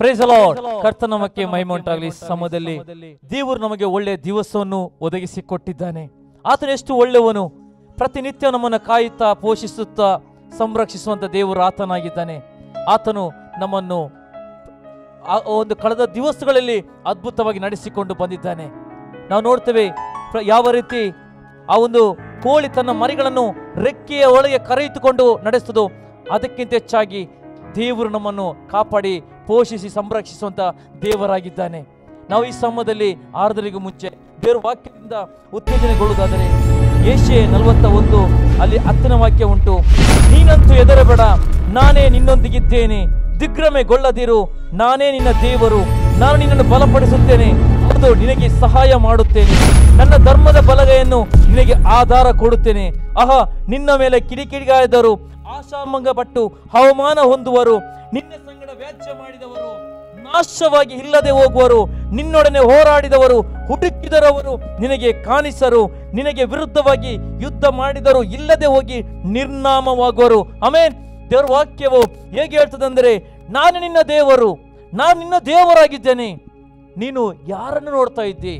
Price the lord. ಕರ್ತನ ನಾಮಕ್ಕೆ ಮಹಿಮೆ ಉಂಟಾಗಲಿ. ಸಮಯದಲ್ಲಿ ದೇವರು ನಮಗೆ ಒಳ್ಳೆಯ ದಿವಸವನ್ನು ಒದಗಿಸಿ ಕೊಟ್ಟಿದ್ದಾನೆ. ಆತನು ಎಷ್ಟು ಒಳ್ಳೆಯವನು. ಪ್ರತಿನಿತ್ಯ ನಮ್ಮನ್ನು ಕಾಯುತ್ತಾ ಪೋಷಿಸುತ್ತಾ ಸಂರಕ್ಷಿಸುವಂತ ದೇವರು ಆತನಾಗಿದ್ದಾನೆ. ಆತನು ನಮ್ಮನ್ನು ಒಂದು ಕಳೆದ ದಿವಸಗಳಲ್ಲಿ ಅದ್ಭುತವಾಗಿ ನಡೆಸಿಕೊಂಡು ಬಂದಿದ್ದಾನೆ. ನಾವು ನೋಡ್ತೇವೆ ಯಾವ ರೀತಿ ಆ ಒಂದು ಕೋಳಿ ತನ್ನ ಮರಿಗಳನ್ನು ರೆಕ್ಕೆಯ ಒಳಗೆ ಕರೆಯಿತುಕೊಂಡು ನಡೆಸ್ತದೋ ಅದಕ್ಕಿಂತ ಹೆಚ್ಚಾಗಿ ದೇವರು ನಮ್ಮನ್ನು ಕಾಪಾಡಿ ಪೋಷಿಸಿ ಸಂರಕ್ಷಿಸುವಂತ ದೇವರಾಗಿದ್ದಾನೆ. ನಾವು ಈ ಸಮಯದಲ್ಲಿ ಆರಾಧನೆಗೂ ಮುಂಚೆ ದೇವರ ವಾಕ್ಯದಿಂದ ಉತ್ತೇಜನೆಗೊಳ್ಳುವುದಾದರೆ ಯೆಶಾಯ 41 ಅಲ್ಲಿ 10ನೇ ವಾಕ್ಯ ಉಂಟು. ನೀನಂತೂ ಹೆದರಬೇಡ, ನಾನೇ ನಿನ್ನೊಂದಿಗಿದ್ದೇನೆ, ದಿಗ್ಭ್ರಮೆಗೊಳ್ಳದಿರು, ನಾನೇ ನಿನ್ನ ದೇವರು, ನಾನು ನಿನ್ನನ್ನು ಬಲಪಡಿಸುತ್ತೇನೆ, ಅದು ನಿನಗೆ ಸಹಾಯ ಮಾಡುತ್ತೇನೆ, ನನ್ನ ಧರ್ಮದ ಬಲಗೈಯನ್ನು ನಿನಗೆ ಆಧಾರ ಕೊಡುತ್ತೇನೆ. ಆಹಾ, ನಿನ್ನ ಮೇಲೆ ಕಿಡಿಕಿಡಿಗಾಯದರು ಆಶಾಭಂಗಪಟ್ಟು ಅವಮಾನ ಹೊಂದುವರು, ನಿನ್ನ ಸಂಗಡ ವ್ಯಾಜ್ಯ ಮಾಡಿದವರು ನಾಶವಾಗಿ ಇಲ್ಲದೆ ಹೋಗುವರು, ನಿನ್ನೊಡನೆ ಹೋರಾಡಿದವರು ಹುಡುಕಿದರವರು ನಿನಗೆ ಕಾಣಿಸರು, ನಿನಗೆ ವಿರುದ್ಧವಾಗಿ ಯುದ್ಧ ಮಾಡಿದರು ಇಲ್ಲದೆ ಹೋಗಿ ನಿರ್ನಾಮವಾಗುವರು. ಆಮೆನ್. ದೇವರ ವಾಕ್ಯವು ಹೇಗೆ ಹೇಳ್ತದಂದರೆ, ನಾನು ನಿನ್ನ ದೇವರು, ನಾನು ನಿನ್ನ ದೇವರಾಗಿದ್ದೇನೆ. ನೀನು ಯಾರನ್ನು ನೋಡ್ತಾ ಇದ್ದಿ?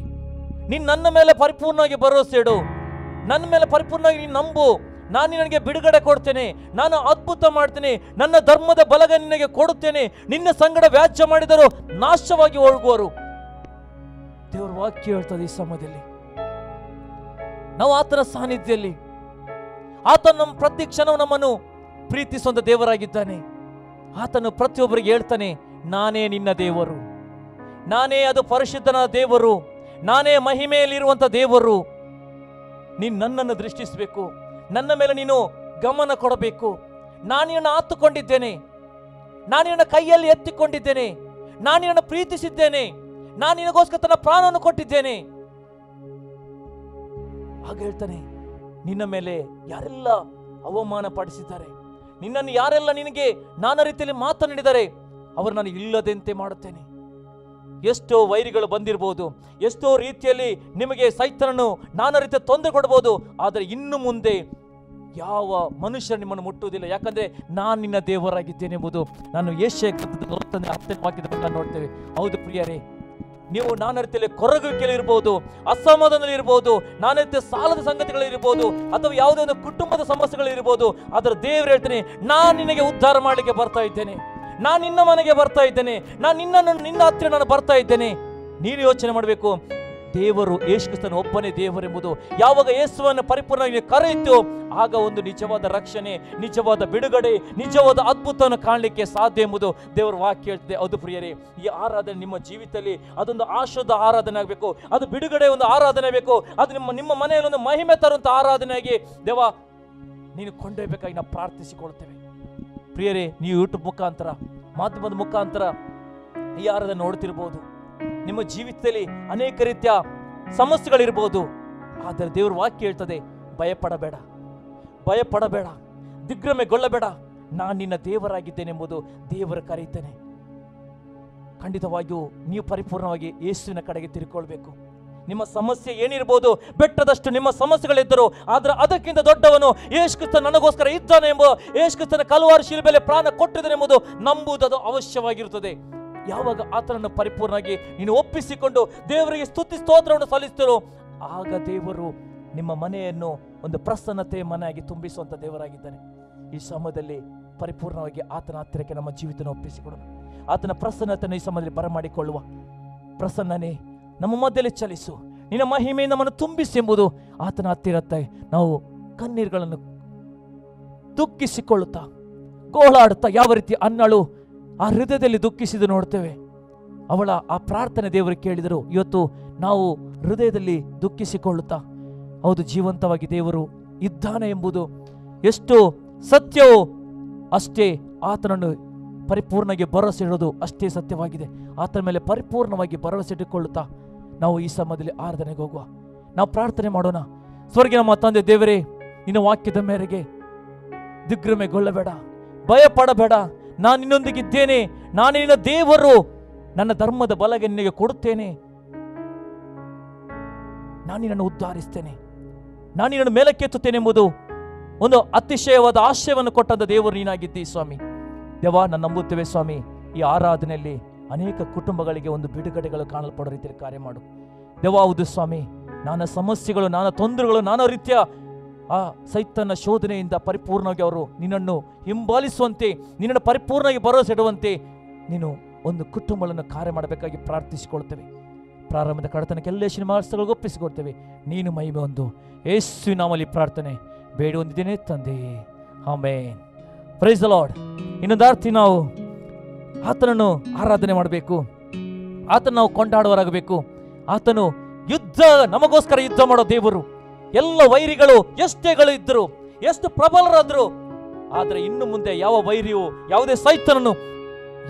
ನೀನು ನನ್ನ ಮೇಲೆ ಪರಿಪೂರ್ಣವಾಗಿ ಭರವಸೆ ಇಡು, ನನ್ನ ಮೇಲೆ ಪರಿಪೂರ್ಣವಾಗಿ ನೀನು ನಂಬು. ನಾನು ನಿನಗೆ ಬಿಡುಗಡೆ ಕೊಡ್ತೇನೆ, ನಾನು ಅದ್ಭುತ ಮಾಡ್ತೇನೆ, ನನ್ನ ಧರ್ಮದ ಬಲಗ ನಿನಗೆ ಕೊಡುತ್ತೇನೆ, ನಿನ್ನ ಸಂಗಡ ವ್ಯಾಜ್ಯ ಮಾಡಿದರು ನಾಶವಾಗಿ ಹೋಗುವರು. ದೇವರ ವಾಕ್ಯ ಹೇಳ್ತದೆ. ಈ ಸಮಯದಲ್ಲಿ ನಾವು ಆತನ ಸಾನ್ನಿಧ್ಯದಲ್ಲಿ, ಆತನ ನಮ್ಮ ಪ್ರತಿ ಕ್ಷಣವು ನಮ್ಮನ್ನು ಪ್ರೀತಿಸುವಂತ ದೇವರಾಗಿದ್ದಾನೆ. ಆತನು ಪ್ರತಿಯೊಬ್ಬರಿಗೆ ಹೇಳ್ತಾನೆ, ನಾನೇ ನಿನ್ನ ದೇವರು, ನಾನೇ ಅದು ಪರಿಶುದ್ಧನ ದೇವರು, ನಾನೇ ಮಹಿಮೆಯಲ್ಲಿರುವಂತ ದೇವರು. ನೀನು ನನ್ನನ್ನು ದೃಷ್ಟಿಸಬೇಕು, ನನ್ನ ಮೇಲೆ ನೀನು ಗಮನ ಕೊಡಬೇಕು. ನಾನು ನಿನ್ನನ್ನು ಆತುಕೊಂಡಿದ್ದೇನೆ, ನಾನು ನಿನ್ನ ಕೈಯಲ್ಲಿ ಎತ್ತಿಕೊಂಡಿದ್ದೇನೆ, ನಾನು ನಿನ್ನನ್ನು ಪ್ರೀತಿಸಿದ್ದೇನೆ, ನಾನು ನಿನಗೋಸ್ಕರ ತನ್ನ ಪ್ರಾಣವನ್ನು ಕೊಟ್ಟಿದ್ದೇನೆ. ಹಾಗೆ ಹೇಳ್ತಾನೆ, ನಿನ್ನ ಮೇಲೆ ಯಾರೆಲ್ಲ ಅವಮಾನ ಪಡಿಸಿದ್ದಾರೆ, ನಿನ್ನನ್ನು ಯಾರೆಲ್ಲ ನಿನಗೆ ನಾನಾ ರೀತಿಯಲ್ಲಿ ಮಾತನಾಡಿದ್ದಾರೆ, ಅವರು ನಾನು ಇಲ್ಲದಂತೆ ಮಾಡುತ್ತೇನೆ. ಎಷ್ಟೋ ವೈರಿಗಳು ಬಂದಿರಬಹುದು, ಎಷ್ಟೋ ರೀತಿಯಲ್ಲಿ ನಿಮಗೆ ಸೈತಾನನು ನಾನಾ ರೀತಿಯ ತೊಂದರೆ ಕೊಡಬಹುದು, ಆದರೆ ಇನ್ನು ಮುಂದೆ ಯಾವ ಮನುಷ್ಯ ನಿಮ್ಮನ್ನು ಮುಟ್ಟುವುದಿಲ್ಲ, ಯಾಕಂದ್ರೆ ನಾನು ನಿನ್ನ ದೇವರಾಗಿದ್ದೇನೆ ಎಂಬುದು ನಾನು ಯೆಶಾಯ 10ನೇ ವಾಕ್ಯದ ನೋಡ್ತೇವೆ. ಹೌದು ಪ್ರಿಯರೇ, ನೀವು ನಾನಾ ರೀತಿಯಲ್ಲಿ ಕೊರಗುವಿಕೆಯಲ್ಲಿ ಇರಬಹುದು, ಅಸಮಾಧಾನದಲ್ಲಿ ಇರಬಹುದು, ನಾನಾ ರೀತಿಯ ಸಾಲದ ಸಂಗತಿಗಳಿರ್ಬೋದು, ಅಥವಾ ಯಾವುದೇ ಒಂದು ಕುಟುಂಬದ ಸಮಸ್ಯೆಗಳಿರ್ಬೋದು. ಅದರ ದೇವರು ಹೇಳ್ತೇನೆ, ನಾನು ನಿನಗೆ ಉದ್ಧಾರ ಮಾಡಲಿಕ್ಕೆ ಬರ್ತಾ ಇದ್ದೇನೆ, ನಾನು ನಿನ್ನ ಮನೆಗೆ ಬರ್ತಾ ಇದ್ದೇನೆ, ನಾನು ನಿನ್ನ ಹತ್ತಿರ ನಾನು ಬರ್ತಾ ಇದ್ದೇನೆ. ನೀನು ಯೋಚನೆ ಮಾಡಬೇಕು, ದೇವರು ಯೇಸು ಕ್ರಿಸ್ತನು ಒಬ್ಬನೇ ದೇವರೆಂಬುದು. ಯಾವಾಗ ಯೇಸುವನ್ನು ಪರಿಪೂರ್ಣವಾಗಿ ಕರೆಯಿತು, ಆಗ ಒಂದು ನಿಜವಾದ ರಕ್ಷಣೆ, ನಿಜವಾದ ಬಿಡುಗಡೆ, ನಿಜವಾದ ಅದ್ಭುತವನ್ನು ಕಾಣಲಿಕ್ಕೆ ಸಾಧ್ಯ ಎಂಬುದು ದೇವರ ವಾಕ್ಯ ಹೇಳ್ತದೆ. ಹೌದು ಪ್ರಿಯರೇ, ಈ ಆರಾಧನೆ ನಿಮ್ಮ ಜೀವಿತದಲ್ಲಿ ಅದೊಂದು ಆಶೋದ ಆರಾಧನೆ ಆಗಬೇಕು, ಅದು ಬಿಡುಗಡೆ ಒಂದು ಆರಾಧನೆ ಆಗಬೇಕು, ಅದು ನಿಮ್ಮ ಮನೆಯಲ್ಲಿ ಒಂದು ಮಹಿಮೆ ತರುವಂತ ಆರಾಧನೆಯಾಗಿ ದೇವ ನೀನು ಕೊಂಡೊಯ್ಯಬೇಕಾಗಿ ನಾವು ಪ್ರಾರ್ಥಿಸಿಕೊಳ್ತೇವೆ. ಪ್ರಿಯರೇ, ನೀವು ಯೂಟ್ಯೂಬ್ ಮುಖಾಂತರ, ಮಾಧ್ಯಮದ ಮುಖಾಂತರ ಈ ಆರಾಧನೆ ನೋಡ್ತಿರ್ಬೋದು. ನಿಮ್ಮ ಜೀವಿತದಲ್ಲಿ ಅನೇಕ ರೀತಿಯ ಸಮಸ್ಯೆಗಳಿರ್ಬೋದು, ಆದರೆ ದೇವರ ವಾಕ್ಯ ಹೇಳ್ತದೆ, ಭಯಪಡಬೇಡ, ಭಯಪಡಬೇಡ, ದಿಗ್ಭ್ರಮೆಗೊಳ್ಳಬೇಡ, ನಾನು ನಿನ್ನ ದೇವರಾಗಿದ್ದೇನೆಂಬುದು ದೇವರ ಕರೆಯುತ್ತೇನೆ. ಖಂಡಿತವಾಗಿಯೂ ನೀವು ಪರಿಪೂರ್ಣವಾಗಿ ಯೇಸುವಿನ ಕಡೆಗೆ ತಿರುಗಿಕೊಳ್ಬೇಕು. ನಿಮ್ಮ ಸಮಸ್ಯೆ ಏನಿರ್ಬೋದು, ಬೆಟ್ಟದಷ್ಟು ನಿಮ್ಮ ಸಮಸ್ಯೆಗಳಿದ್ದರು, ಆದ್ರೆ ಅದಕ್ಕಿಂತ ದೊಡ್ಡವನು ಯೇಸು ಕ್ರಿಸ್ತ ನನಗೋಸ್ಕರ ಇದ್ದಾನೆ ಎಂಬ, ಯೇಸು ಕ್ರಿಸ್ತನ ಕಲ್ವಾರಿ ಶಿಲುಬೆಯಲ್ಲಿ ಪ್ರಾಣ ಕೊಟ್ಟಿದ್ದಾನೆ ಎಂಬುದು ನಂಬುವುದು ಅದು ಅವಶ್ಯವಾಗಿರುತ್ತದೆ. ಯಾವಾಗ ಆತನನ್ನು ಪರಿಪೂರ್ಣವಾಗಿ ನೀನು ಒಪ್ಪಿಸಿಕೊಂಡು ದೇವರಿಗೆ ಸ್ತುತಿ ಸ್ತೋತ್ರವನ್ನು ಸಲ್ಲಿಸ್ತಿರೋ, ಆಗ ದೇವರು ನಿಮ್ಮ ಮನೆಯನ್ನು ಒಂದು ಪ್ರಸನ್ನತೆಯ ಮನೆಯಾಗಿ ತುಂಬಿಸುವಂತ ದೇವರಾಗಿದ್ದಾನೆ. ಈ ಸಮಯದಲ್ಲಿ ಪರಿಪೂರ್ಣವಾಗಿ ಆತನ ಹತ್ತಿರಕ್ಕೆ ನಮ್ಮ ಜೀವಿತನ ಒಪ್ಪಿಸಿಕೊಡೋಣ. ಆತನ ಪ್ರಸನ್ನತೆಯನ್ನು ಈ ಸಮಯದಲ್ಲಿ ಬರಮಾಡಿಕೊಳ್ಳುವ. ಪ್ರಸನ್ನನೇ, ನಮ್ಮ ಮಧ್ಯದಲ್ಲಿ ಚಲಿಸು, ನಿನ್ನ ಮಹಿಮೆ ನಮ್ಮನ್ನು ತುಂಬಿಸಿ ಎಂಬುದು ಆತನ ಹತ್ತಿರತ್ತೆ. ನಾವು ಕಣ್ಣೀರುಗಳನ್ನು ದುಃಖಿಸಿಕೊಳ್ಳುತ್ತಾ ಗೋಳಾಡುತ್ತಾ ಯಾವ ರೀತಿ ಅನ್ನಳು ಆ ಹೃದಯದಲ್ಲಿ ದುಃಖಿಸಿದು ನೋಡ್ತೇವೆ. ಅವಳ ಆ ಪ್ರಾರ್ಥನೆ ದೇವರು ಕೇಳಿದರು. ಇವತ್ತು ನಾವು ಹೃದಯದಲ್ಲಿ ದುಃಖಿಸಿಕೊಳ್ಳುತ್ತಾ, ಹೌದು ಜೀವಂತವಾಗಿ ದೇವರು ಇದ್ದಾನೆ ಎಂಬುದು ಎಷ್ಟು ಸತ್ಯವೋ ಅಷ್ಟೇ ಆತನನ್ನು ಪರಿಪೂರ್ಣವಾಗಿ ಭರವಸೆ ಇಡೋದು ಅಷ್ಟೇ ಸತ್ಯವಾಗಿದೆ. ಆತನ ಮೇಲೆ ಪರಿಪೂರ್ಣವಾಗಿ ಭರವಸೆ ಇಟ್ಟುಕೊಳ್ಳುತ್ತಾ ನಾವು ಈ ಸಮಯದಲ್ಲಿ ಆರಾಧನೆಗೆ ಹೋಗುವ. ನಾವು ಪ್ರಾರ್ಥನೆ ಮಾಡೋಣ. ಸ್ವರ್ಗೀಯ ನಮ್ಮ ತಂದೆ ದೇವರೇ, ನಿನ್ನ ವಾಕ್ಯದ ಮೇರೆಗೆ ದಿಗ್ಭ್ರಮೆಗೊಳ್ಳಬೇಡ, ಭಯಪಡಬೇಡ, ನಾನು ನಿನ್ನೊಂದಿಗಿದ್ದೇನೆ, ನಾನು ನಿನ್ನ ದೇವರು, ನನ್ನ ಧರ್ಮದ ಬಲಗೆ ನಿನಗೆ ಕೊಡುತ್ತೇನೆ, ನಾನು ನಿನ್ನನ್ನು ಉದ್ಧಾರಿಸ್ತೇನೆ, ನಾನು ನಿನ್ನನ್ನು ಮೇಲಕ್ಕೆತ್ತುತ್ತೇನೆ ಎಂಬುದು ಒಂದು ಅತಿಶಯವಾದ ಆಶಯವನ್ನು ಕೊಟ್ಟಂತ ದೇವರು ನೀನಾಗಿದ್ದೀ ಸ್ವಾಮಿ. ದೇವ, ನಾನು ನಂಬುತ್ತೇವೆ ಸ್ವಾಮಿ, ಈ ಆರಾಧನೆಯಲ್ಲಿ ಅನೇಕ ಕುಟುಂಬಗಳಿಗೆ ಒಂದು ಬಿಡುಗಡೆಗಳು ಕಾಣಲ್ಪಡೋ ರೀತಿಯಲ್ಲಿ ಕಾರ್ಯ ಮಾಡು ದೇವಾವುದು ಸ್ವಾಮಿ. ನಾನಾ ಸಮಸ್ಯೆಗಳು, ನಾನಾ ತೊಂದರೆಗಳು, ನಾನಾ ರೀತಿಯ ಆ ಸೈತನ ಶೋಧನೆಯಿಂದ ಪರಿಪೂರ್ಣವಾಗಿ ಅವರು ನಿನ್ನನ್ನು ಹಿಂಬಾಲಿಸುವಂತೆ, ನಿನ್ನನ್ನು ಪರಿಪೂರ್ಣವಾಗಿ ಭರವಸೆ ಇಡುವಂತೆ ನೀನು ಒಂದು ಕುಟುಂಬಗಳನ್ನು ಕಾರ್ಯ ಮಾಡಬೇಕಾಗಿ ಪ್ರಾರ್ಥಿಸಿಕೊಳ್ತೇವೆ. ಪ್ರಾರಂಭದ ಕಡತನಕ್ಕೆ ಎಲ್ಲ ಸಿನಿಮಾಗಳಿಗೆ ಒಪ್ಪಿಸಿಕೊಡ್ತೇವೆ. ನೀನು ಮಹಿಮೆ ಒಂದು ಯೇಸು ನಾಮದಲ್ಲಿ ಪ್ರಾರ್ಥನೆ ಬೇಡಿ ಹೊಂದಿದ್ದೇನೆ ತಂದೆ, ಆಮೆನ್. Price the lord. ಇನ್ನೊಂದು ಅರ್ಥ, ನಾವು ಆತನನ್ನು ಆರಾಧನೆ ಮಾಡಬೇಕು, ಆತನ ನಾವು ಕೊಂಡಾಡುವರಾಗಬೇಕು. ಆತನು ನಮಗೋಸ್ಕರ ಯುದ್ಧ ಮಾಡೋ ದೇವರು. ಎಲ್ಲ ವೈರಿಗಳು ಎಷ್ಟೇಗಳು ಇದ್ದರು, ಎಷ್ಟು ಪ್ರಬಲರಾದ್ರು, ಆದರೆ ಇನ್ನು ಮುಂದೆ ಯಾವ ವೈರಿಯು, ಯಾವುದೇ ಸೈತನನ್ನು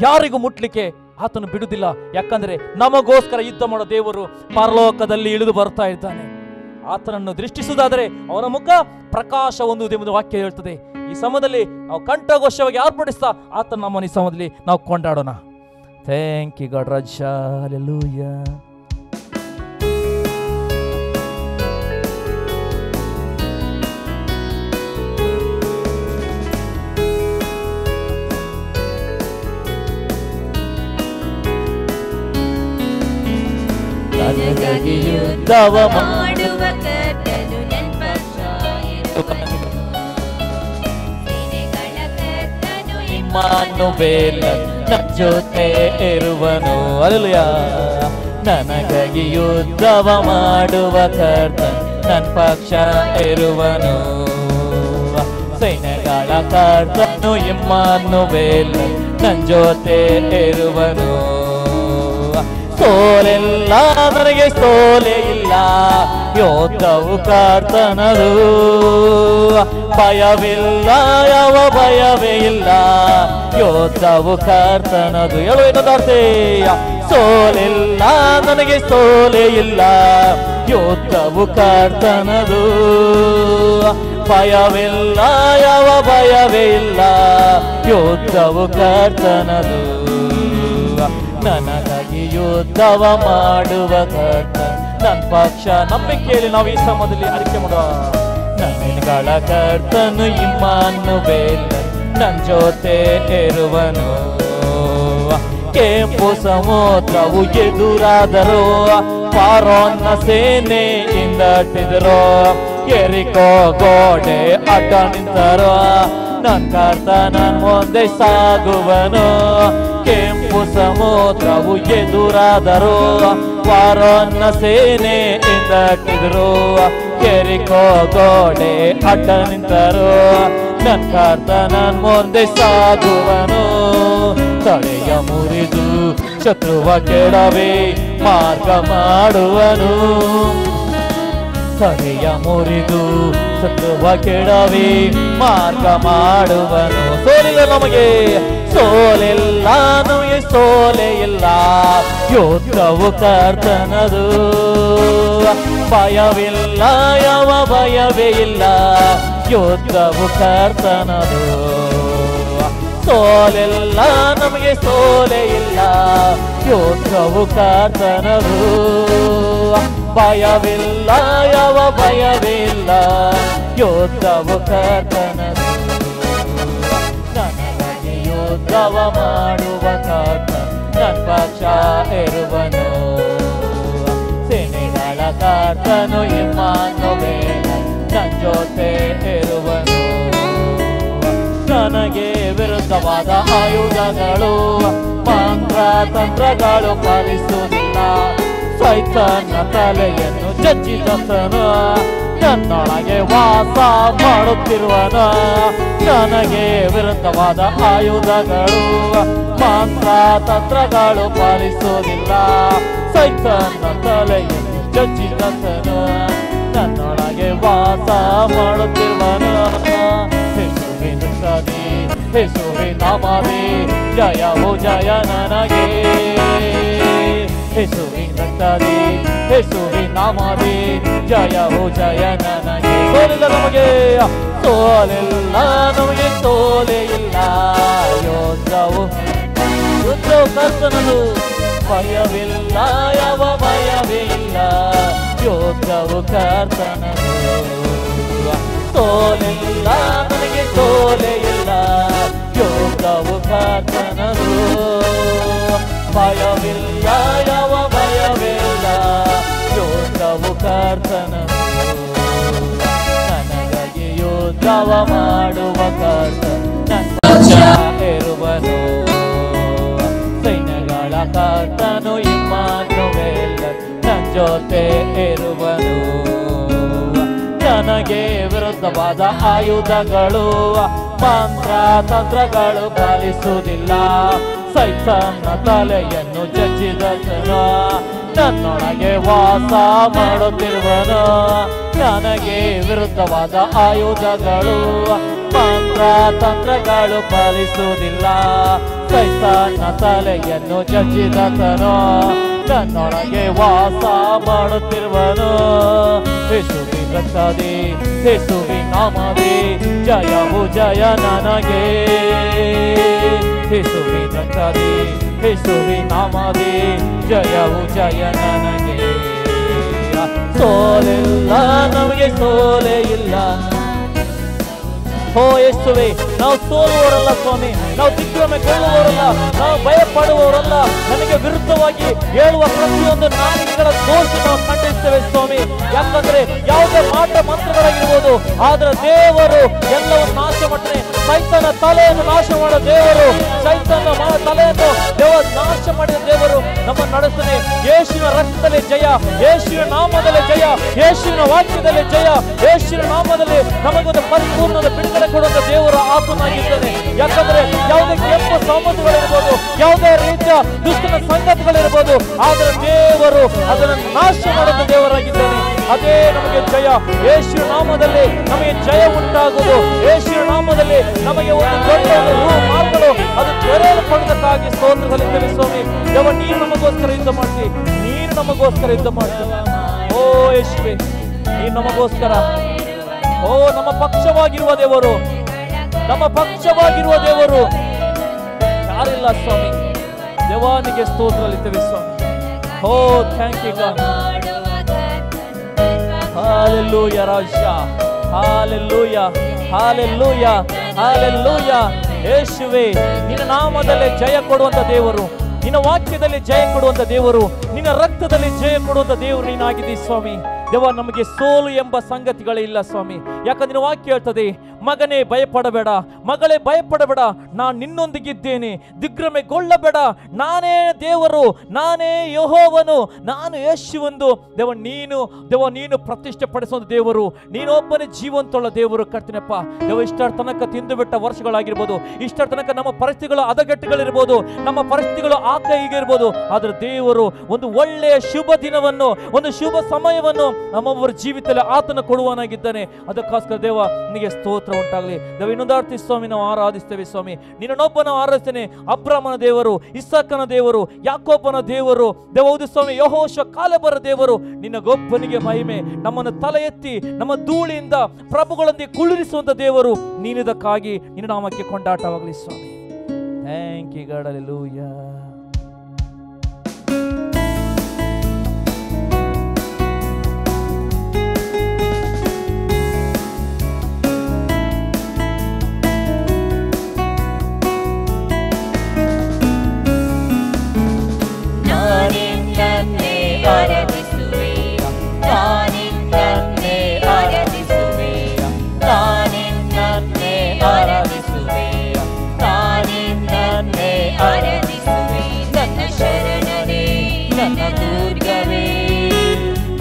ಯಾರಿಗೂ ಮುಟ್ಲಿಕ್ಕೆ ಆತನು ಬಿಡುವುದಿಲ್ಲ. ಯಾಕಂದ್ರೆ ನಮಗೋಸ್ಕರ ಯುದ್ಧ ಮಾಡೋ ದೇವರು ಪರಲೋಕದಲ್ಲಿ ಇಳಿದು ಬರ್ತಾ ಇದ್ದಾನೆ. ಆತನನ್ನು ದೃಷ್ಟಿಸುವುದಾದರೆ ಅವನ ಮುಖ ಪ್ರಕಾಶ ಹೊಂದುವುದೆಂಬುದು ವಾಕ್ಯ ಹೇಳ್ತದೆ. ಈ ಸಮಯದಲ್ಲಿ ನಾವು ಕಂಠಘೋಷವಾಗಿ ಆರ್ಭಟಿಸ್ತಾ ಆತನ ನಮ್ಮನ್ನು ಈ ಸಮಯದಲ್ಲಿ ನಾವು ಕೊಂಡಾಡೋಣ. Thank you god Raja. Hallelujah. ನನಗಾಗಿ ಯುದ್ಧವ ಮಾಡುವ ಕರ್ತನು ನನ್ನ ಪಕ್ಷ ಇರುವನು. ಸೇನೆಗಳ ಕರ್ತನು ಇಮ್ಮಾನುವೇಲ ನನ್ನ ಜೊತೆ ಇರುವನು. ಹಲ್ಲೆಲೂಯಾ. ನನಗಾಗಿ ಯುದ್ಧವ ಮಾಡುವ ಕರ್ತನು ನನ್ನ ಪಕ್ಷ ಇರುವನು. ಸೈನ್ಯಗಳ ಕರ್ತನು ಇಮ್ಮಾನುವೇಲ ನನ್ನ ಜೊತೆ ಇರುವನು. ಸೋಲಿಲ್ಲ ನನಗೆ, ಸೋಲೆ ಇಲ್ಲ, ಯೋಧವು ಕರ್ತನದು. ಭಯವಿಲ್ಲ, ಯಾವ ಭಯವೇ ಇಲ್ಲ, ಯೋಧವು ಕರ್ತನದು. ಹೇಳು ಇನ್ನೊಂದಾರ್ತೆ. ಸೋಲಿಲ್ಲ ನನಗೆ, ಸೋಲೆ ಇಲ್ಲ, ಯೋಧವು ಕರ್ತನದು. ಭಯವಿಲ್ಲ, ಯಾವ ಭಯವೇ ಇಲ್ಲ, ಯೋಧವು ಕರ್ತನದು. ನನಗಾಗಿ ಯುದ್ಧವ ಮಾಡುವ ಕರ್ತ ನನ್ನ ಪಕ್ಷ. ನಂಬಿಕೆಯಲ್ಲಿ ನಾವು ಈ ಸಮಯದಲ್ಲಿ ಅರಿಕೆ ಮಾಡುವ. ನನ್ಗಳ ಕರ್ತನು ಇಮ್ಮಾನುವೇಲ ನನ್ನ ಜೊತೆ ಇರುವನು. ಕೆಂಪು ಸಮುದ್ರವು ಎದುರಾದರೂ, ಫಾರೋನ್ನ ಸೇನೆಯಿಂದ ಅಟ್ಟಿದರು, ಯೆರಿಕೋ ಗೋಡೆ ಅಡ್ಡ ನಿಂತರು, ನನ್ನ ಕರ್ತ ನನ್ನ ಮುಂದೆ ಸಾಗುವನು. ಕೆಂಪು ಸಮುದ್ರವು ಎದುರಾದರೂ, ಫಾರೋನ್ನ ಸೇನೆಯಿಂದ ಅಟ್ಟಿದರು, ಯೆರಿಕೋ ಗೋಡೆ ಅಡ್ಡ ನಿಂತರು, ನನ್ನ ಕರ್ತ ನನ್ನ ಮುಂದೆ ಸಾಗುವನು. ತಡೆಯ ಮುರಿದು ಶತ್ರುವ ಕೆಡವೆ ಮಾರ್ಗ ಮಾಡುವನು. ತಡೆಯ ಮುರಿದು ಶತ್ರುವ ಕೆಡವೆ ಮಾರ್ಗ ಮಾಡುವನು. ಸೋಲಿಲ್ಲ ನಮಗೆ, ಸೋಲಿಲ್ಲ ನಮಗೆ, ಸೋಲೆ ಇಲ್ಲ, ಯೋಧವು ಕರ್ತನದು. ಭಯವಿಲ್ಲ, ಯಾವ ಭಯವೇ ಇಲ್ಲ, ಯೋಧವು ಕರ್ತನದು. ಸೋಲಿಲ್ಲ ನಮಗೆ, ಸೋಲೆ ಇಲ್ಲ, ಯೋಧವು ಕರ್ತನದು. ಭಯವಿಲ್ಲ, ಯಾವ ಭಯವೇ ಇಲ್ಲ, ಯೋಧವು ಕರ್ತನದು. ನನಗಾಗಿ ಯುದ್ಧವ ಮಾಡುವ ಕರ್ತ ನನ್ನ ಪಕ್ಷ ಇರುವನು. ಸೇನೆಗಳ ಕರ್ತನು ಇಮ್ಮಾನುವೇಲ ನನ್ನ ಜೊತೆ ಇರುವನು. ನನಗೆ ವಿರುದ್ಧವಾದ ಆಯುಧಗಳು, ಮಂತ್ರ ತಂತ್ರಗಳು ಫಲಿಸುವುದಿಲ್ಲ. ಸೈತನ ತಲೆಯನ್ನು ಜಜ್ಜಿದನು, ನನ್ನೊಳಗೆ ವಾಸ ಮಾಡುತ್ತಿರುವನು. ನನಗೆ ವಿರುದ್ಧವಾದ ಆಯುಧಗಳು, ಮಂತ್ರ ತಂತ್ರಗಳು ಫಲಿಸುವುದಿಲ್ಲ. ಸೈತನ ತಲೆಯನ್ನು ಜಜ್ಜಿದನು, ನನ್ನೊಳಗೆ ವಾಸ ಮಾಡುತ್ತಿರುವನು. ಯೇಸುವಿನ ನಾಮದಿ ಜಯವು ಜಯ ನನಗೆ. ಯೇಸುವಿನ ರಕ್ತದಿ, ಯೇಸುವಿನ ನಾಮದಿ ಜಯವು ಜಯ ನನಗೆ. ಸೋಲಿಲ್ಲ ನಮಗೆ, ಸೋಲಿಲ್ಲ ನಮಗೆ, ಸೋಲೆ ಇಲ್ಲ, ಯೋಧವು ಕರ್ತನದು. ಭಯವಿಲ್ಲ, ಯಾವ ಭಯವೇ ಇಲ್ಲ, ಯೋಧವು ಕರ್ತನದು. ಸೋಲಿಲ್ಲ ನನಗೆ, ಸೋಲೆ ಇಲ್ಲ, ಯೋಧವು ಕರ್ತನದು. ಭಯವಿಲ್ಲ, ಯಾವ ಭಯವಿಲ್ಲ, ಯೋಧವು ಕರ್ತನದು, ನನಗಾಗಿ ಯುದ್ಧವ ಮಾಡುವ ಕರ್ತನ ಇರುವನು, ಸೈನ್ಯಗಳ ಕರ್ತನು ಇಮ್ಮಾನುವೇಲ್ ನನ್ನ ಜೊತೆ ಇರುವನು. ನನಗೆ ವಿರುದ್ಧವಾದ ಆಯುಧಗಳು ಮಂತ್ರ ತಂತ್ರಗಳು ಫಲಿಸುವುದಿಲ್ಲ, ಸೈತಾನನ ತಲೆಯನ್ನು ಜಜ್ಜಿದನು, ನನ್ನೊಳಗೆ ವಾಸ ಮಾಡುತ್ತಿರುವನು. ನನಗೆ ವಿರುದ್ಧವಾದ ಆಯುಧಗಳು ಮಂತ್ರ ತಂತ್ರಗಳು ಫಲಿಸುವುದಿಲ್ಲ, ಸೈತಾನನ ತಲೆಯನ್ನು ಜಜ್ಜಿದನು, ನನ್ನೊಳಗೆ ವಾಸ ಮಾಡುತ್ತಿರುವನು. ಯೇಸುವಿನ ರಕ್ತದಿ, ಯೇಸುವಿನ ನಾಮದಿ ಜಯವು ಜಯ ನನಗೆ. ಯೇಸುವಿನ ರಕ್ತದಿ, ಯೇಸುವಿನ ನಾಮದಿ ಜಯವು ಜಯ ನನಗೆ. ಸೋಲಿಲ್ಲ ನಮಗೆ, ಸೋಲೇ ಇಲ್ಲ. ಓ ಯೇಸುವೇ, ನಾವು ಸೋಲುವವರಲ್ಲ ಸ್ವಾಮಿ, ನಾವು ದಿಗ್ಭ್ರಮೆಗೊಳ್ಳುವವರಲ್ಲ, ನಾವು ಭಯಪಡುವವರಲ್ಲ. ನನಗೆ ವಿರುದ್ಧವಾಗಿ ಹೇಳುವ ಪ್ರತಿಯೊಂದು ನಾಲಿಗೆಗಳ ದೋಷ ನಾವು ಖಂಡಿಸ್ತೇವೆ ಸ್ವಾಮಿ. ಯಾಕಂದ್ರೆ ಯಾವುದೇ ಮಾಟ ಮಂತ್ರಗಳಾಗಿರ್ಬೋದು, ಆದ್ರೆ ದೇವರು ಎಲ್ಲವನ್ನು ನಾಶ ಮಾಡ್ತಾನೆ. ಸೈತಾನ ತಲೆಯನ್ನು ನಾಶ ಮಾಡೋ ದೇವರು, ಸೈತಾನ ತಲೆಯನ್ನು ದೇವರು ನಾಶ ಮಾಡಿದ ದೇವರು ನಮ್ಮ ನಡೆಸ್ತಾನೆ. ಯೇಸುವಿನ ರಕ್ತದಲ್ಲಿ ಜಯ, ಯೇಸುವಿನ ನಾಮದಲ್ಲಿ ಜಯ, ಯೇಸುವಿನ ವಾಕ್ಯದಲ್ಲಿ ಜಯ, ಯೇಸುವಿನ ನಾಮದಲ್ಲಿ ನಮಗೊಂದು ಪರಿಪೂರ್ಣದ ಬಿಡುಗಡೆ ಕೊಡುವಂತ ದೇವರು ಆತನಾಗಿದ್ದಾನೆ. ಯಾಕಂದ್ರೆ ಯಾವುದೇ ಕೆಂಪು ಸಾಮರ್ಥ್ಯಗಳಿರ್ಬೋದು, ಯಾವುದೇ ರೀತಿಯ ದುಷ್ಟನ ಸಂಗತಿಗಳಿರ್ಬೋದು, ಆದ್ರೆ ದೇವರು ಅದನ್ನು ನಾಶ ಮಾಡುವ ದೇವರಾಗಿದ್ದಾನೆ. ಅದೇ ನಮಗೆ ಜಯ. ಯೇಸುವಿನ ನಾಮದಲ್ಲಿ ನಮಗೆ ಜಯ ಉಂಟಾಗುವುದು. ಯೇಸುವಿನ ನಾಮದಲ್ಲಿ ನಮಗೆ ಒಂದು ದೊಡ್ಡ ಮಾರ್ಗಗಳು ಅದು ತೆರೆಯಲ್ಪಡುವುದಕ್ಕಾಗಿ ಸ್ತೋತ್ರ ಸಲ್ಲಿಸುತ್ತೇವೆ ಸ್ವಾಮಿ. ದೇವ, ನೀನು ನಮಗೋಸ್ಕರ ಯುದ್ಧ ಮಾಡ್ತಿ, ನೀನು ನಮಗೋಸ್ಕರ ಯುದ್ಧ ಮಾಡ್ತೀನಿ. ಓ ಯೇಸುವೇ, ನೀನು ನಮಗೋಸ್ಕರ, ಓ ನಮ್ಮ ಪಕ್ಷವಾಗಿರುವ ದೇವರು, ನಮ್ಮ ಪಕ್ಷವಾಗಿರುವ ದೇವರು ಯಾರಿಲ್ಲ ಸ್ವಾಮಿ. ದೇವಾನಿಗೆ ಸ್ತೋತ್ರ ಸಲ್ಲಿಸುತ್ತೇವೆ ಸ್ವಾಮಿ. Oh thank you God. Hallelujah ರಾಜ, ಹಾಲೆಲೂಯಾ, ಹಾಲೆಲೂಯಾ, ಹಾಲೆಲೂಯಾ. ಯೇಸುವೇ, ನಿನ್ನ ನಾಮದಲ್ಲಿ ಜಯ ಕೊಡುವಂತ ದೇವರು, ನಿನ್ನ ವಾಕ್ಯದಲ್ಲಿ ಜಯ ಕೊಡುವಂತ ದೇವರು, ನಿನ್ನ ರಕ್ತದಲ್ಲಿ ಜಯ ಕೊಡುವಂತ ದೇವರು ನೀನಾಗಿದ್ದೀ ಸ್ವಾಮಿ. ದೇವ, ನಮಗೆ ಸೋಲು ಎಂಬ ಸಂಗತಿಗಳೇ ಇಲ್ಲ ಸ್ವಾಮಿ. ಯಾಕಂದ್ರೆ ವಾಕ್ಯ ಹೇಳ್ತದೆ, ಮಗನೇ ಭಯಪಡಬೇಡ, ಮಗಳೇ ಭಯಪಡಬೇಡ, ನಾನು ನಿನ್ನೊಂದಿಗಿದ್ದೇನೆ, ದಿಗ್ಭ್ರಮೆಗೊಳ್ಳಬೇಡ, ನಾನೇ ದೇವರು, ನಾನೇ ಯೆಹೋವನು, ನಾನು ಯೇಸುವಂದು. ದೇವ ನೀನು ಪ್ರತಿಷ್ಠೆ ಪಡಿಸುವಂತ ದೇವರು, ನೀನೊಬ್ಬನೇ ಜೀವಂತುಳ್ಳ ದೇವರು ಕರ್ತನಪ್ಪ. ದೇವ, ಇಷ್ಟರ ತನಕ ತಿಂದು ಬಿಟ್ಟ ವರ್ಷಗಳಾಗಿರ್ಬೋದು, ಇಷ್ಟರ ತನಕ ನಮ್ಮ ಪರಿಸ್ಥಿತಿಗಳು ಹದಗೆಟ್ಟುಗಳಿರ್ಬೋದು, ನಮ್ಮ ಪರಿಸ್ಥಿತಿಗಳು ಆಕ ಹೀಗೆ ಇರ್ಬೋದು, ಆದ್ರೆ ದೇವರು ಒಂದು ಒಳ್ಳೆಯ ಶುಭ ದಿನವನ್ನು, ಒಂದು ಶುಭ ಸಮಯವನ್ನು ನಮ್ಮೊಬ್ಬರ ಜೀವಿತದಲ್ಲಿ ಆತನ ಕೊಡುವನಾಗಿದ್ದಾನೆ. ಅದಕ್ಕೋಸ್ಕರ ದೇವ ನಿನಗೆ ಸ್ತೋತ್ರ ಉಂಟಾಗಲಿ. ದೇವ, ಇನ್ನೊಂದಾರ್ತಿ ಸ್ವಾಮಿ ನಾವು ಆರಾಧಿಸ್ತೇವೆ ಸ್ವಾಮಿ. ನಿನ್ನೊಬ್ಬ ನಾವು ಆರಾಧಿಸ್ತೇನೆ. ಅಬ್ರಾಮನ ದೇವರು, ಇಸಾಕನ ದೇವರು, ಯಾಕೋಬನ ದೇವರು, ದೇವ ಹೌದು ಸ್ವಾಮಿ, ಯೆಹೋಶುವ ಕಾಲೇಬರ ದೇವರು, ನಿನ್ನಗೊಬ್ಬನಿಗೆ ಮಹಿಮೆ. ನಮ್ಮನ್ನು ತಲೆ ಎತ್ತಿ ನಮ್ಮ ಧೂಳಿಯಿಂದ ಪ್ರಭುಗಳೊಂದಿಗೆ ಕುಳ್ಳಿರಿಸುವಂತ ದೇವರು ನೀನಿದಕ್ಕಾಗಿ ನಿನ್ನ ನಾಮಕ್ಕೆ ಕೊಂಡಾಟವಾಗಲಿ ಸ್ವಾಮಿ. Thank you God. ಹಲ್ಲೆಲೂಯಾ.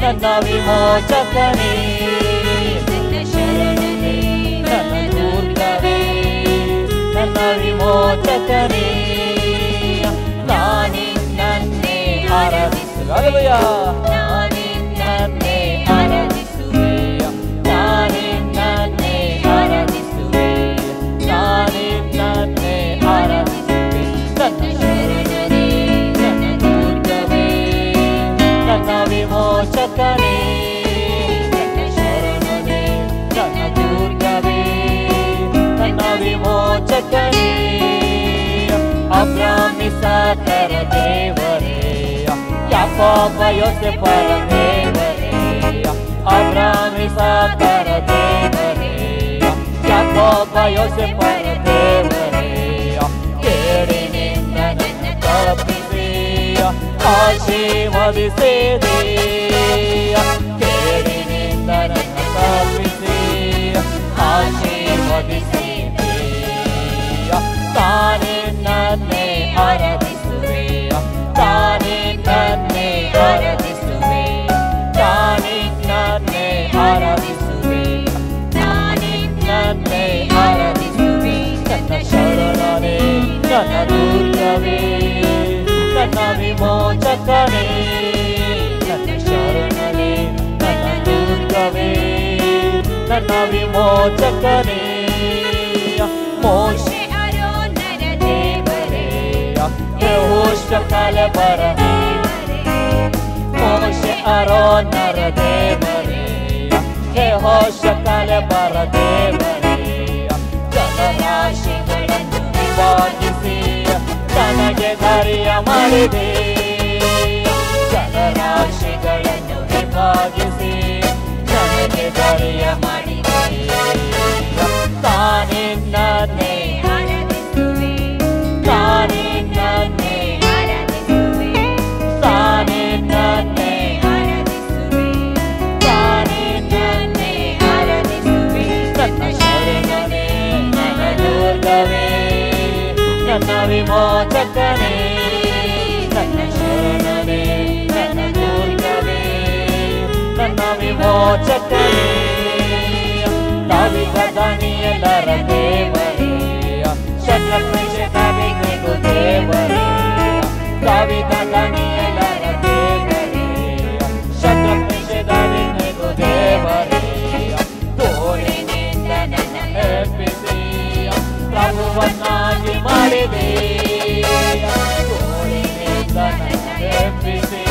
ನನ್ನ ವಿಮೋಚಕನೇ, ನನ್ನ ಶರಣನೇ, ನನ್ನ ದುರ್ಗವೇ, ನನ್ನ ವಿಮೋಚಕನೇ, ನಾನಿನ್ನನ್ನೇ ಆರಾಧಿಸುವೆ. ಹಲ್ಲೆಲೂಯಾ. ನಾನಿನ್ನನ್ನೇ ಆರಾಧಿಸುವೆ, ನಾನಿನ್ನನ್ನೇ ಆರಾಧಿಸುವೆ, ನಾನಿನ್ನನ್ನೇ ಆರಾಧಿಸುವೆ. ನನ್ನ ಶರಣನೇ, ನನ್ನ ದುರ್ಗವೇ, ನನ್ನ ವಿಮೋಚಕನೇ, ನನ್ನ ಶರಣನೇ, ನನ್ನ ದುರ್ಗವೇ, ನನ್ನ ವಿಮೋಚಕನೇ. ಅಬ್ರಾಮ ಇಸಾಕರ ದೇವರೇ, ಯಾಕೋಬ ಯೋಸೇಫರ ದೇವರೇ, ಅಬ್ರಾಮ ಇಸಾಕರ ದೇವರೇ, ಯಾಕೋಬ ಯೋಸೇಫರ ದೇವರೇ, ಕೇಳಿನಿಂದ ನನ್ನ ತಪ್ಪಿಸಿ ಆಶೀರ್ವದಿಸಿದೆ. ಕೇಡಿನಿಂದ ನನ್ನ ತಪ್ಪಿಸಿ ಆಶೀರ್ವದಿಸಿದೆ. ತಾನೇ ನನ್ನೇ ಆರಾಧಿಸುವೆ, ತಾನೇ ನನ್ನೇ ಆರಾಧಿಸುವೆ, ತಾನೇ ನನ್ನೇ ಆರಾಧಿಸುವೆ, ತಾನೇ ನನ್ನೇ ಆರಾಧಿಸುವೆ. ನನ್ನ ಶರಣನೇ, ನನ್ನ ದುರ್ಗವೇ, ನನ್ನ ವಿಮೋಚಕನೇ, ನನ್ನ ಶರಣನೇ, ನನ್ನ ದುರ್ಗವೇ, ನನ್ನ ವಿಮೋಚಕನೇ. ಮೋಶೆ ಆರೋನರ ದೇವರೇ, ಯೆಹೋಶುವ ಕಾಲೇಬರ ದೇವರೇ, ಮೋಶೆ ಆರೋನರ ದೇವರೇ, ಯೆಹೋಶುವ ಕಾಲೇಬರ ದೇವರೇ. ಜನರಾಶಿಗಳನ್ನು ವಿಭಾಗಿಸಿ ನನಗೆ ದಾರಿಯ ಮಾಡಿದೆ. ಜನರಾಶಿಗಳನ್ನು ವಿಭಾಗಿಸಿ ನನಗೆ ದಾರಿಯ ಮಾಡಿದೆ. ತಾನೇ ನನ್ನೇ ಆರಾಧಿಸುವೆ, ತಾನೇ ನನ್ನೇ ಆರಾಧಿಸುವೆ, ತಾನೇ ನನ್ನೇ ಆರಾಧಿಸುವೆ, ತಾನೇ ನನ್ನೇ ಆರಾಧಿಸುವೆ. ನನ್ನ ಶರಣನೇ, ನನ್ನ ದುರ್ಗವೇ, ನನ್ನ ವಿಮೋಚಕನೇ, ನನ್ನ ಶರಣನೇ, ನನ್ನ ದುರ್ಗವೇ, ನನ್ನ ವಿಮೋಚಕನೇ. ದಾವೀದ ದಾನಿಯೇಲರ ದೇವರೇ, ಶದ್ರಕ್ ಮೇಷಕ್ ಅಬೇದ್ನೆಗೋ ದೇವರೇ, ದಾವೀದ ದಾನಿಯೇಲರ ದೇವರೇ, ಶದ್ರಕ್ ಮೇಷಕ್ ಅಬೇದ್ನೆಗೋ ದೇವರೇ. ತೋಳಿನಿಂದ ನನ್ನ ಎಬ್ಬಿಸಿ ಪ್ರಭುವನ್ನಾಗಿ ಮಾಡಿದೆ. ತೋಳಿನಿಂದ ನನ್ನ ಎಬ್ಬಿಸಿ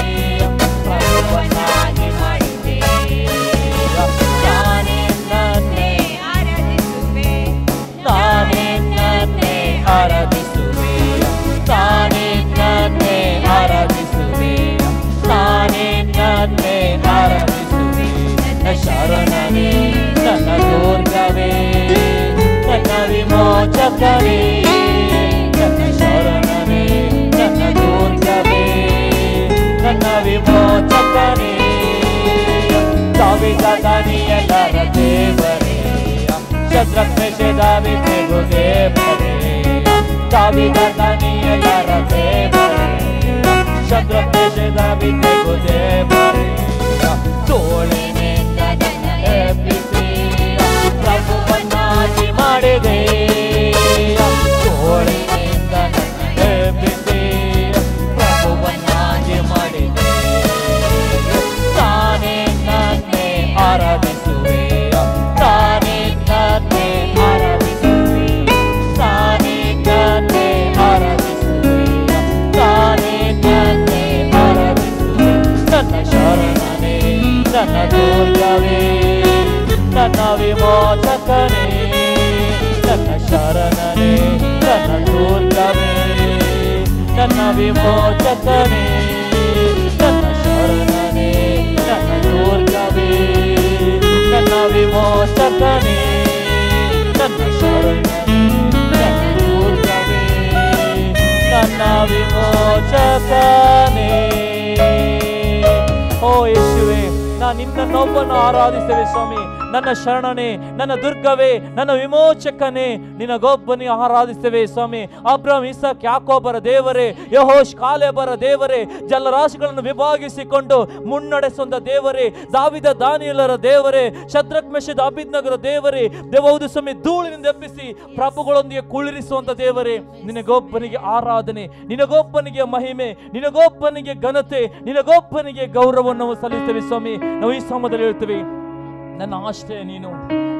ಪ್ರಭುವನ್ನಾಗಿ ಮಾಡಿದೆ. ತಾನೇ ನನ್ನೇ ಆರಾಧಿಸುವೆ, ತಾನೇ ನನ್ನೇ ಆರಾಧಿಸುವೆ, ತಾನೇ ನನ್ನೇ ಆರಾಧಿಸುವೆ, ತಾನೇ ನನ್ನೇ ಆರಾಧಿಸುವೆ. ನನ್ನ ಶರಣನೇ, ನನ್ನ ದುರ್ಗವೇ, ನನ್ನ ವಿಮೋಚಕನೇ, ನನ್ನ ಶರಣನೇ, ನನ್ನ ದುರ್ಗವೇ, ನನ್ನ ವಿಮೋಚಕನೇ. ದಾವೀದ ದಾನಿಯೇಲರ ದೇವರೇ, ಶದ್ರಕ್ ಮೇಷಕ್ ಅಬೇದ್ನೆಗೋ ದೇವರೇ, ದಾವೀದ ದಾನಿಯೇಲರ ದೇವರೇ, ಶದ್ರಕ್ ಮೇಷಕ್ ಅಬೇದ್ನೆಗೋ ದೇವರೇ. ತೋಳಿನಿಂದ ನನ್ನ ಎಬ್ಬಿಸಿ ಪ್ರಭುವನ್ನಾಗಿ ಮಾಡಿದೆ. ತೋಳಿನಿಂದ ನನ್ನ ಎಬ್ಬಿಸಿ ಪ್ರಭುವನ್ನಾಗಿ ಮಾಡಿದೆ. ತಾನೇ ನನ್ನೇ ಆರಾಧಿಸುವೆ, ತಾನೇ ನನ್ನೇ ಆರಾಧಿಸುವೆ, ತಾನೇ ನನ್ನೇ ಆರಾಧಿಸುವೆ, ತಾನೇ ನನ್ನೇ ಆರಾಧಿಸುವೆ. ನನ್ನ ಶರಣನೇ, ನನ್ನ ದುರ್ಗವೇ, ನನ್ನ ವಿಮೋಚಕನೇ, ನನ್ನ ಶರಣನೇ, ನನ್ನ ದುರ್ಗವೇ, ನನ್ನ ವಿಮೋಚಕನೇ, ನನ್ನ ಶರಣನೇ, ನನ್ನ ದುರ್ಗವೇ, ನನ್ನ ವಿಮೋಚಕನೇ, ನನ್ನ ಶರಣನೇ, ನನ್ನ ದುರ್ಗವೇ, ನನ್ನ ವಿಮೋಚಕನೇ. ಓ ಯೇಸುವೇ, ನಾನು ನಿನ್ನನ್ನೊಬ್ಬನು ಆರಾಧಿಸುವೆ ಸ್ವಾಮಿ. ನನ್ನ ಶರಣನೇ, ನನ್ನ ದುರ್ಗವೇ, ನನ್ನ ವಿಮೋಚಕನೇ, ನಿನಗೊಬ್ಬನೇ ಆರಾಧಿಸುವೆ ಸ್ವಾಮಿ. ಅಬ್ರಹಾಮ್, ಇಸಾಕ್, ಯಾಕೋಬರ ದೇವರೇ, ಯೆಹೋಶುವ ಕಾಲೇಬರ ದೇವರೇ, ಜಲರಾಶಿಗಳನ್ನು ವಿಭಾಗಿಸಿಕೊಂಡು ಮುನ್ನಡೆಸುವಂತ ದೇವರೇ, ದಾವೀದ ದಾನಿಯೇಲರ ದೇವರೇ, ಶದ್ರಕ್ ಮೇಷಕ್ ಅಬೇದ್ನೆಗೋ ದೇವರೇ, ದೇವಹೌದು ಸ್ವಾಮಿ, ಧೂಳಿನಿಂದ ಎಬ್ಬಿಸಿ ಪ್ರಭುಗಳೊಂದಿಗೆ ಕುಳ್ಳಿರಿಸುವಂತ ದೇವರೇ, ನಿನಗೊಬ್ಬನಿಗೆ ಆರಾಧನೆ, ನಿನಗೊಬ್ಬನಿಗೆ ಮಹಿಮೆ, ನಿನಗೊಬ್ಬನಿಗೆ ಘನತೆ, ನಿನಗೊಬ್ಬನಿಗೆ ಗೌರವವನ್ನು ಸಲ್ಲಿಸುತ್ತೇವೆ ಸ್ವಾಮಿ. ನಾವು ಈ ಸಮಯದಲ್ಲಿ ಹೇಳ್ತೇವೆ, ನನ್ನ ಆಶ್ರಯ ನೀನು,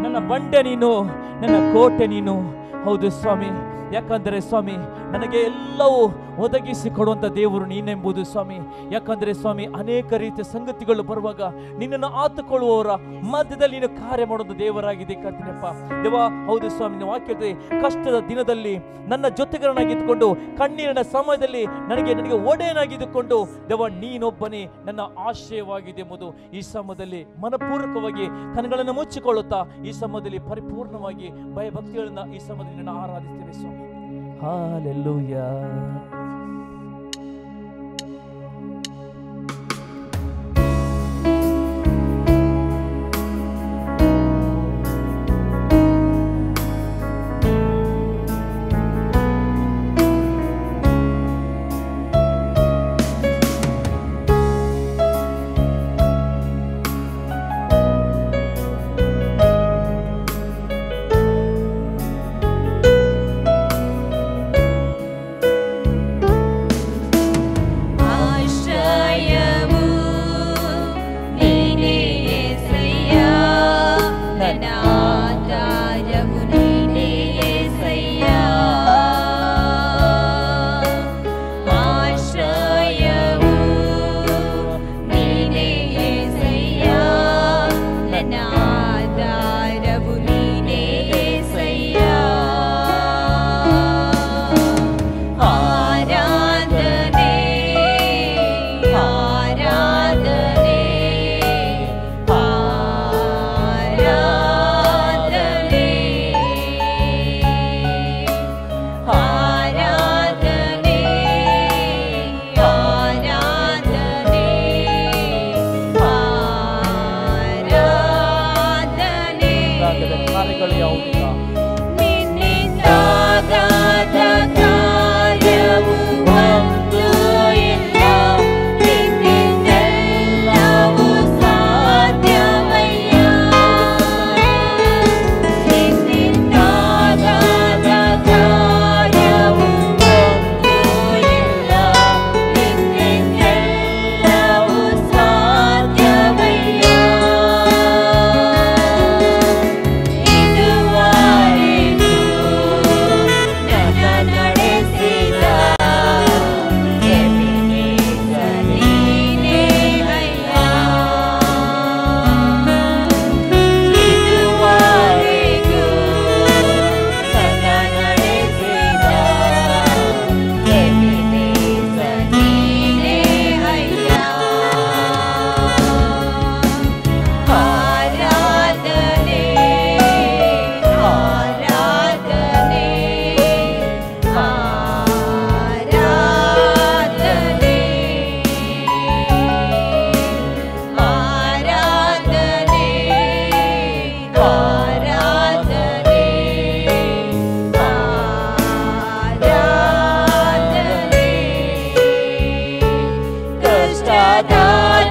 ನನ್ನ ಬಂಡೆ ನೀನು, ನನ್ನ ಕೋಟೆ ನೀನು. ಹೌದು ಸ್ವಾಮಿ, ಯಾಕಂದರೆ ಸ್ವಾಮಿ ನನಗೆ ಎಲ್ಲವೂ ಒದಗಿಸಿ ಕೊಡುವಂಥ ದೇವರು ನೀನೆಂಬುದು ಸ್ವಾಮಿ. ಯಾಕಂದರೆ ಸ್ವಾಮಿ ಅನೇಕ ರೀತಿಯ ಸಂಗತಿಗಳು ಬರುವಾಗ ನಿನ್ನನ್ನು ಆತುಕೊಳ್ಳುವವರ ಮಧ್ಯದಲ್ಲಿ ನೀನು ಕಾರ್ಯ ಮಾಡುವಂಥ ದೇವರಾಗಿದೆ ಕರ್ತನಪ್ಪ ದೇವ. ಹೌದು ಸ್ವಾಮಿ, ನೀವು ವಾಕ್ಯದಲ್ಲಿ ಕಷ್ಟದ ದಿನದಲ್ಲಿ ನನ್ನ ಜೊತೆಗಾರನಾಗಿದ್ದುಕೊಂಡು ಕಣ್ಣೀರಿನ ಸಮಯದಲ್ಲಿ ನನಗೆ ಒಡೆಯನಾಗಿದ್ದುಕೊಂಡು ದೇವ ನೀನೊಬ್ಬನೇ ನನ್ನ ಆಶ್ರಯವಾಗಿದೆ ಎಂಬುದು ಈ ಸಮಯದಲ್ಲಿ ಮನಪೂರ್ವಕವಾಗಿ ಕಣ್ಣುಗಳನ್ನು ಮುಚ್ಚಿಕೊಳ್ಳುತ್ತಾ ಈ ಸಮಯದಲ್ಲಿ ಪರಿಪೂರ್ಣವಾಗಿ ಭಯಭಕ್ತಿಗಳಿಂದ ಈ ಸಮಯದಲ್ಲಿ ನಿನ್ನ ಆರಾಧಿಸ್ತೇವೆ ಸ್ವಾಮಿ. ಹಾಲೆಲೂಯಾ.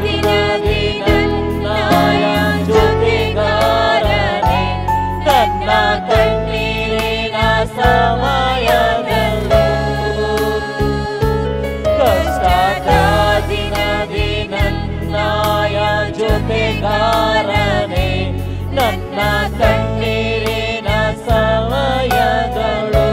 ದಿನದಿ ನನ್ನಯ ಜೊತೆಗಾರನೇ, ನನ್ನ ಕಣ್ಣೀರಿನ ಸಮಯದಲ್ಲೂ ಕಷ್ಟದ ದಿನದಿ ನನ್ನಯ ಜೊತೆಗಾರನೇ, ನನ್ನ ಕಣ್ಣೀರಿನ ಸಮಯದಲ್ಲೂ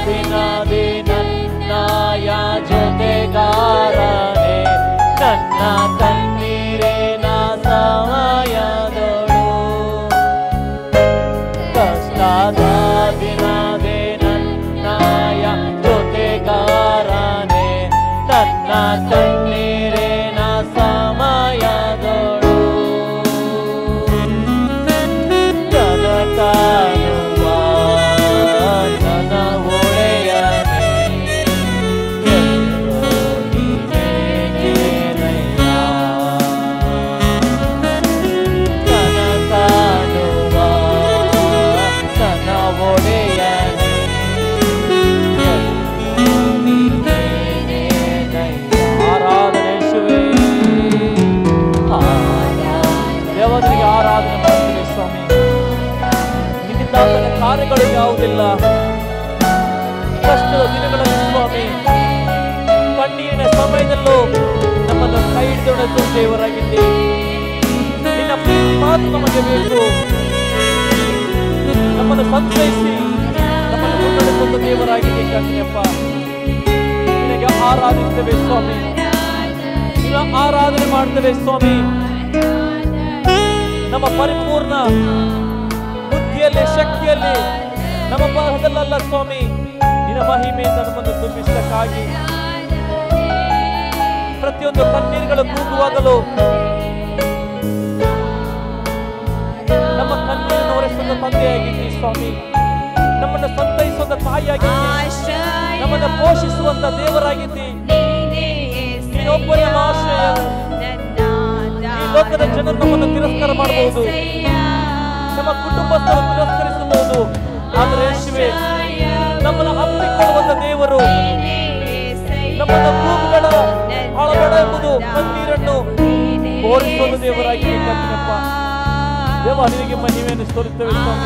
ದಿನದಿ ನನ್ನಯ ಜೊತೆಗಾರನೇ, ನನ್ನ ಕಣ್ಣೀರಿನ ಸಮಯದೊಳು ಕಷ್ಟದ ದಿನದಿ ನನ್ನಯ ಜೊತೆಗಾರನೇ, ನನ್ನ ಕಣ್ಣೀರಿನ ಸಮಯದೊಳು ಕಾರ್ಯಗಳು ಯಾವುದಿಲ್ಲ. ಕಷ್ಟದ ದಿನಗಳಲ್ಲಿ ಸ್ವಾಮಿ, ಕಣ್ಣೀರಿನ ಸಮಯದಲ್ಲೂ ನಮ್ಮನ್ನು ಕೈ ಹಿಡಿದು ದೇವರಾಗಿದ್ದೆ. ನಿನ್ನ ಪ್ರೀತಿ ಮಾತ್ರ ನಮಗೆ ಬೇಕು. ನಮ್ಮನ್ನು ಸಂತೈಸಿ ನಮ್ಮನ್ನು ಮುನ್ನಡೆಸುವ ದೇವರಾಗಿದೆ ಕಣ್ಣಿಯಪ್ಪ. ನಿನಗೆ ಆರಾಧಿಸ್ತೇವೆ ಸ್ವಾಮಿ, ನಿನ್ನ ಆರಾಧನೆ ಮಾಡ್ತೇವೆ ಸ್ವಾಮಿ. ನಮ್ಮ ಪರಿಪೂರ್ಣ ಬುದ್ಧಿಯಲ್ಲಿ, ಶಕ್ತಿಯಲ್ಲಿ, ನಮ್ಮ ಬಲದಲ್ಲ ಸ್ವಾಮಿ, ನಿನ್ನ ಮಹಿಮೆಯಿಂದ ನಮ್ಮನ್ನು ತುಂಬಿಸಕ್ಕಾಗಿ ಪ್ರತಿಯೊಂದು ಕಣ್ಣೀರುಗಳು ಕೂಗುವಾಗಲೂ ನಮ್ಮ ಕಣ್ಣೀರನ್ನು ಒರೆಸುವ ತಂದೆಯಾಗಿದ್ದಿ ಸ್ವಾಮಿ. ನಮ್ಮನ್ನು ಸಂತೈಸುವ ತಾಯಿಯಾಗಿದ್ದಿ, ನಮ್ಮನ್ನು ಪೋಷಿಸುವಂತ ದೇವರಾಗಿದ್ದಿ. ನೀನೊಬ್ಬನೇ ಆಶ್ರಯ. ಈ ಲೋಕದ ಜನರು ನಮ್ಮನ್ನು ತಿರಸ್ಕಾರ ಮಾಡಬಹುದು, ನಮ್ಮ ಕುಟುಂಬಸ್ಥರು ತಿರಸ್ಕರಿಸಬಹುದು. ಆದರೆ ಯೇಸುವೇ, ನಮ್ಮನ್ನು ಹಪ್ಪಿಕೊಳ್ಳುವಂತ ದೇವರು, ನಮ್ಮನ್ನು ಕೂಗುಗಳ ಆಳಬೇಡ ಎಂಬುದು ಕಣ್ಣೀರನ್ನು ಓರಿಸುವ ದೇವರಾಗಿ ಕರ್ತನಪ್ಪ. ದೇವ, ನಿನಗೆ ಮಹಿಮೆಯನ್ನು ಸ್ತೋರಿಸುತ್ತೇವೆ ಸ್ವಾಮಿ.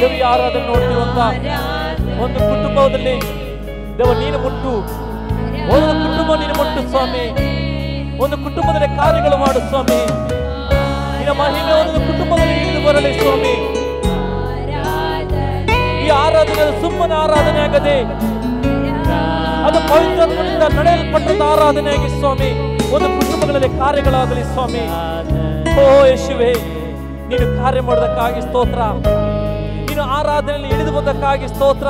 ದೇವ, ಆರಾಧನೆ ನೋಡ್ತಿರುವಂತ ಒಂದು ಕುಟುಂಬದಲ್ಲಿ ದೇವ ನೀನು ಮುಟ್ಟು, ಒಂದು ಕುಟುಂಬ ನೀನು ಮುಟ್ಟು ಸ್ವಾಮಿ. ಒಂದು ಕುಟುಂಬದಲ್ಲಿ ಕಾರ್ಯಗಳು ಮಾಡು ಸ್ವಾಮಿ. ನಿನ್ನ ಮಹಿಮೆ ಒಂದು ಕುಟುಂಬದಲ್ಲಿ ಇಳಿದು ಬರಲಿ ಸ್ವಾಮಿ. ಈ ಆರಾಧನೆ ಸುಮ್ಮನೆ ಆರಾಧನೆ ಆಗದೆ ಅದು ಪವಿತ್ರಾತ್ಮನಿಂದ ನಡೆಯಲ್ಪಟ್ಟಂತ ಆರಾಧನೆಯಾಗಿ ಸ್ವಾಮಿ ಒಂದು ಕುಟುಂಬಗಳಲ್ಲಿ ಕಾರ್ಯಗಳಾಗಲಿ ಸ್ವಾಮಿ. ಓ ಯೇಸುವೇ, ನೀನು ಕಾರ್ಯ ಮಾಡೋದಕ್ಕಾಗಿ ಸ್ತೋತ್ರ. ನೀನು ಆರಾಧನೆಯಲ್ಲಿ ಇಳಿದು ಬಂದಕ್ಕಾಗಿ ಸ್ತೋತ್ರ.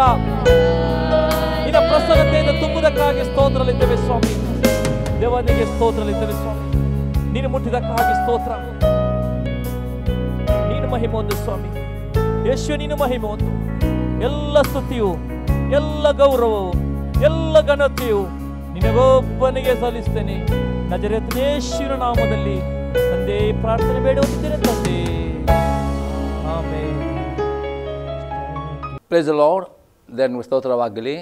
ನಿನ್ನ ಪ್ರಸನ್ನತೆಯಿಂದ ತುಂಬುವುದಕ್ಕಾಗಿ ಸ್ತೋತ್ರಲಿದ್ದೇವೆ ಸ್ವಾಮಿ. ದೇವನಿಗೆ ಸ್ತೋತ್ರಲಿದ್ದೇವೆ ಸ್ವಾಮಿ. ನೀನು ಮುಟ್ಟಿದಕ್ಕಾಗಿ ಸ್ತೋತ್ರ. ನೀನು ಮಹಿಮೆ ಒಂದು ಸ್ವಾಮಿ. ಯೇಸುವೆ, ನೀನು ಮಹಿಮೆ ಒಂದು. ಎಲ್ಲ ಸ್ತುತಿಯು, ಎಲ್ಲ ಗೌರವವು, ಎಲ್ಲ ಘನತೆಯು ನಿನಗೊಬ್ಬನಿಗೆ ಸಲ್ಲಿಸ್ತೇನೆ. ನಜರೇತಿನ ಯೇಸುವಿನ ನಾಮದಲ್ಲಿ ತಂದೆ ಪ್ರಾರ್ಥನೆ ಬೇಡುತ್ತಿದ್ದೇನೆ ತಂದೆ. ಆಮೆನ್. Praise the lord. ದೇವರಿಗೆ ಸ್ತೋತ್ರವಾಗಲಿ.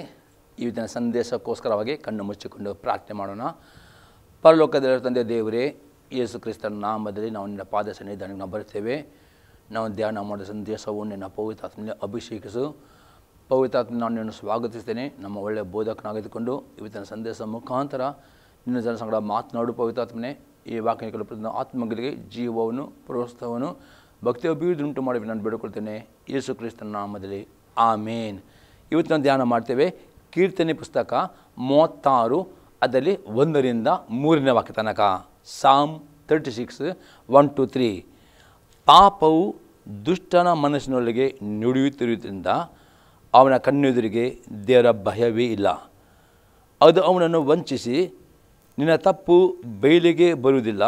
ಇವತ್ತಿನ ಸಂದೇಶಕ್ಕೋಸ್ಕರವಾಗಿ ಕಣ್ಣು ಮುಚ್ಚಿಕೊಂಡು ಪ್ರಾರ್ಥನೆ ಮಾಡೋಣ. ಪರಲೋಕದಲ್ಲಿರುವ ತಂದೆ ದೇವರೇ, ಯೇಸು ಕ್ರಿಸ್ತನ ನಾಮದಲ್ಲಿ ನಾವು ನಿನ್ನ ಪಾದ ಸನ್ನಿಧಾನಕ್ಕೆ ನಾವು ಬರ್ತೇವೆ. ನಾವು ಧ್ಯಾನ ಮಾಡಿದ ಸಂದೇಶವು ನಿನ್ನ ಪವಿತ್ರಾತ್ಮನಲ್ಲಿ ಅಭಿಷೇಕಿಸು. ಪವಿತ್ರಾತ್ಮ ನಾನು ನಿನ್ನನ್ನು ಸ್ವಾಗತಿಸ್ತೇನೆ. ನಮ್ಮ ಒಳ್ಳೆಯ ಬೋಧಕನಾಗಿದ್ದುಕೊಂಡು ಇವತ್ತಿನ ಸಂದೇಶ ಮುಖಾಂತರ ನಿನ್ನ ಜನ ಸಂಗಡ ಮಾತನಾಡು ಪವಿತ್ರಾತ್ಮನೆ. ಈ ವಾಕ್ಯ ಕೆಲವು ಆತ್ಮಗಳಿಗೆ ಜೀವವನ್ನು, ಪ್ರೋತ್ಸಾಹವನ್ನು, ಭಕ್ತಿ ಅಭಿವೃದ್ಧಿ ಉಂಟು ಮಾಡಿ ನಾನು ಬೇಡಿಕೊಳ್ತೇನೆ ಯೇಸು ಕ್ರಿಸ್ತನ ನಾಮದಲ್ಲಿ. ಆಮೇನ್. ಇವತ್ತು ನಾವು ಧ್ಯಾನ ಮಾಡ್ತೇವೆ ಕೀರ್ತನೆ ಪುಸ್ತಕ 36 ಅದರಲ್ಲಿ 1-3 ವಾಕ್ಯ ತನಕ. ಸಾಮ್ 36 1-3. ಪಾಪವು ದುಷ್ಟನ ಮನಸ್ಸಿನೊಳಗೆ ನುಡಿಯುತ್ತಿರುವುದರಿಂದ ಅವನ ಕಣ್ಣೆದುರಿಗೆ ದೇವರ ಭಯವೇ ಇಲ್ಲ. ಅದು ಅವನನ್ನು ವಂಚಿಸಿ ನಿನ್ನ ತಪ್ಪು ಬಯಲಿಗೆ ಬರುವುದಿಲ್ಲ,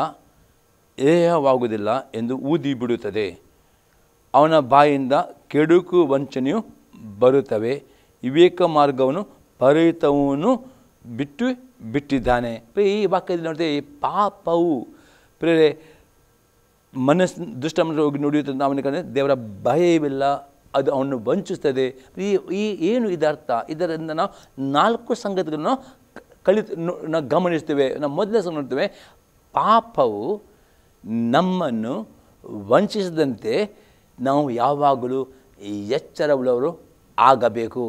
ಏಹವಾಗುವುದಿಲ್ಲ ಎಂದು ಊದಿ ಬಿಡುತ್ತದೆ. ಅವನ ಬಾಯಿಂದ ಕೆಡುಕು ವಂಚನೆಯು ಬರುತ್ತವೆ. ವಿವೇಕ ಮಾರ್ಗವನ್ನು ಪರಿತವನು ಬಿಟ್ಟಿದ್ದಾನೆ. ಈ ವಾಕ್ಯದಲ್ಲಿ ನೋಡಿದ್ರೆ ಈ ಪಾಪವು ಪ್ರೇರೆ ಮನಸ್ಸು ದುಷ್ಟ ಹೋಗಿ ನುಡಿಯುತ್ತದೆ. ಅವನ ಕಡೆ ದೇವರ ಭಯವಿಲ್ಲ, ಅದು ಅವನು ವಂಚಿಸ್ತದೆ. ಈ ಏನು ಇದರ್ಥ? ಇದರಿಂದ ನಾವು 4 ಸಂಗತಿಗಳನ್ನು ನಾವು ಗಮನಿಸ್ತೇವೆ. ನಾವು ಮೊದಲನೇ ಸಂಗತಿ ನೋಡ್ತೇವೆ, ಪಾಪವು ನಮ್ಮನ್ನು ವಂಚಿಸದಂತೆ ನಾವು ಯಾವಾಗಲೂ ಎಚ್ಚರವುಳ್ಳವರು ಆಗಬೇಕು.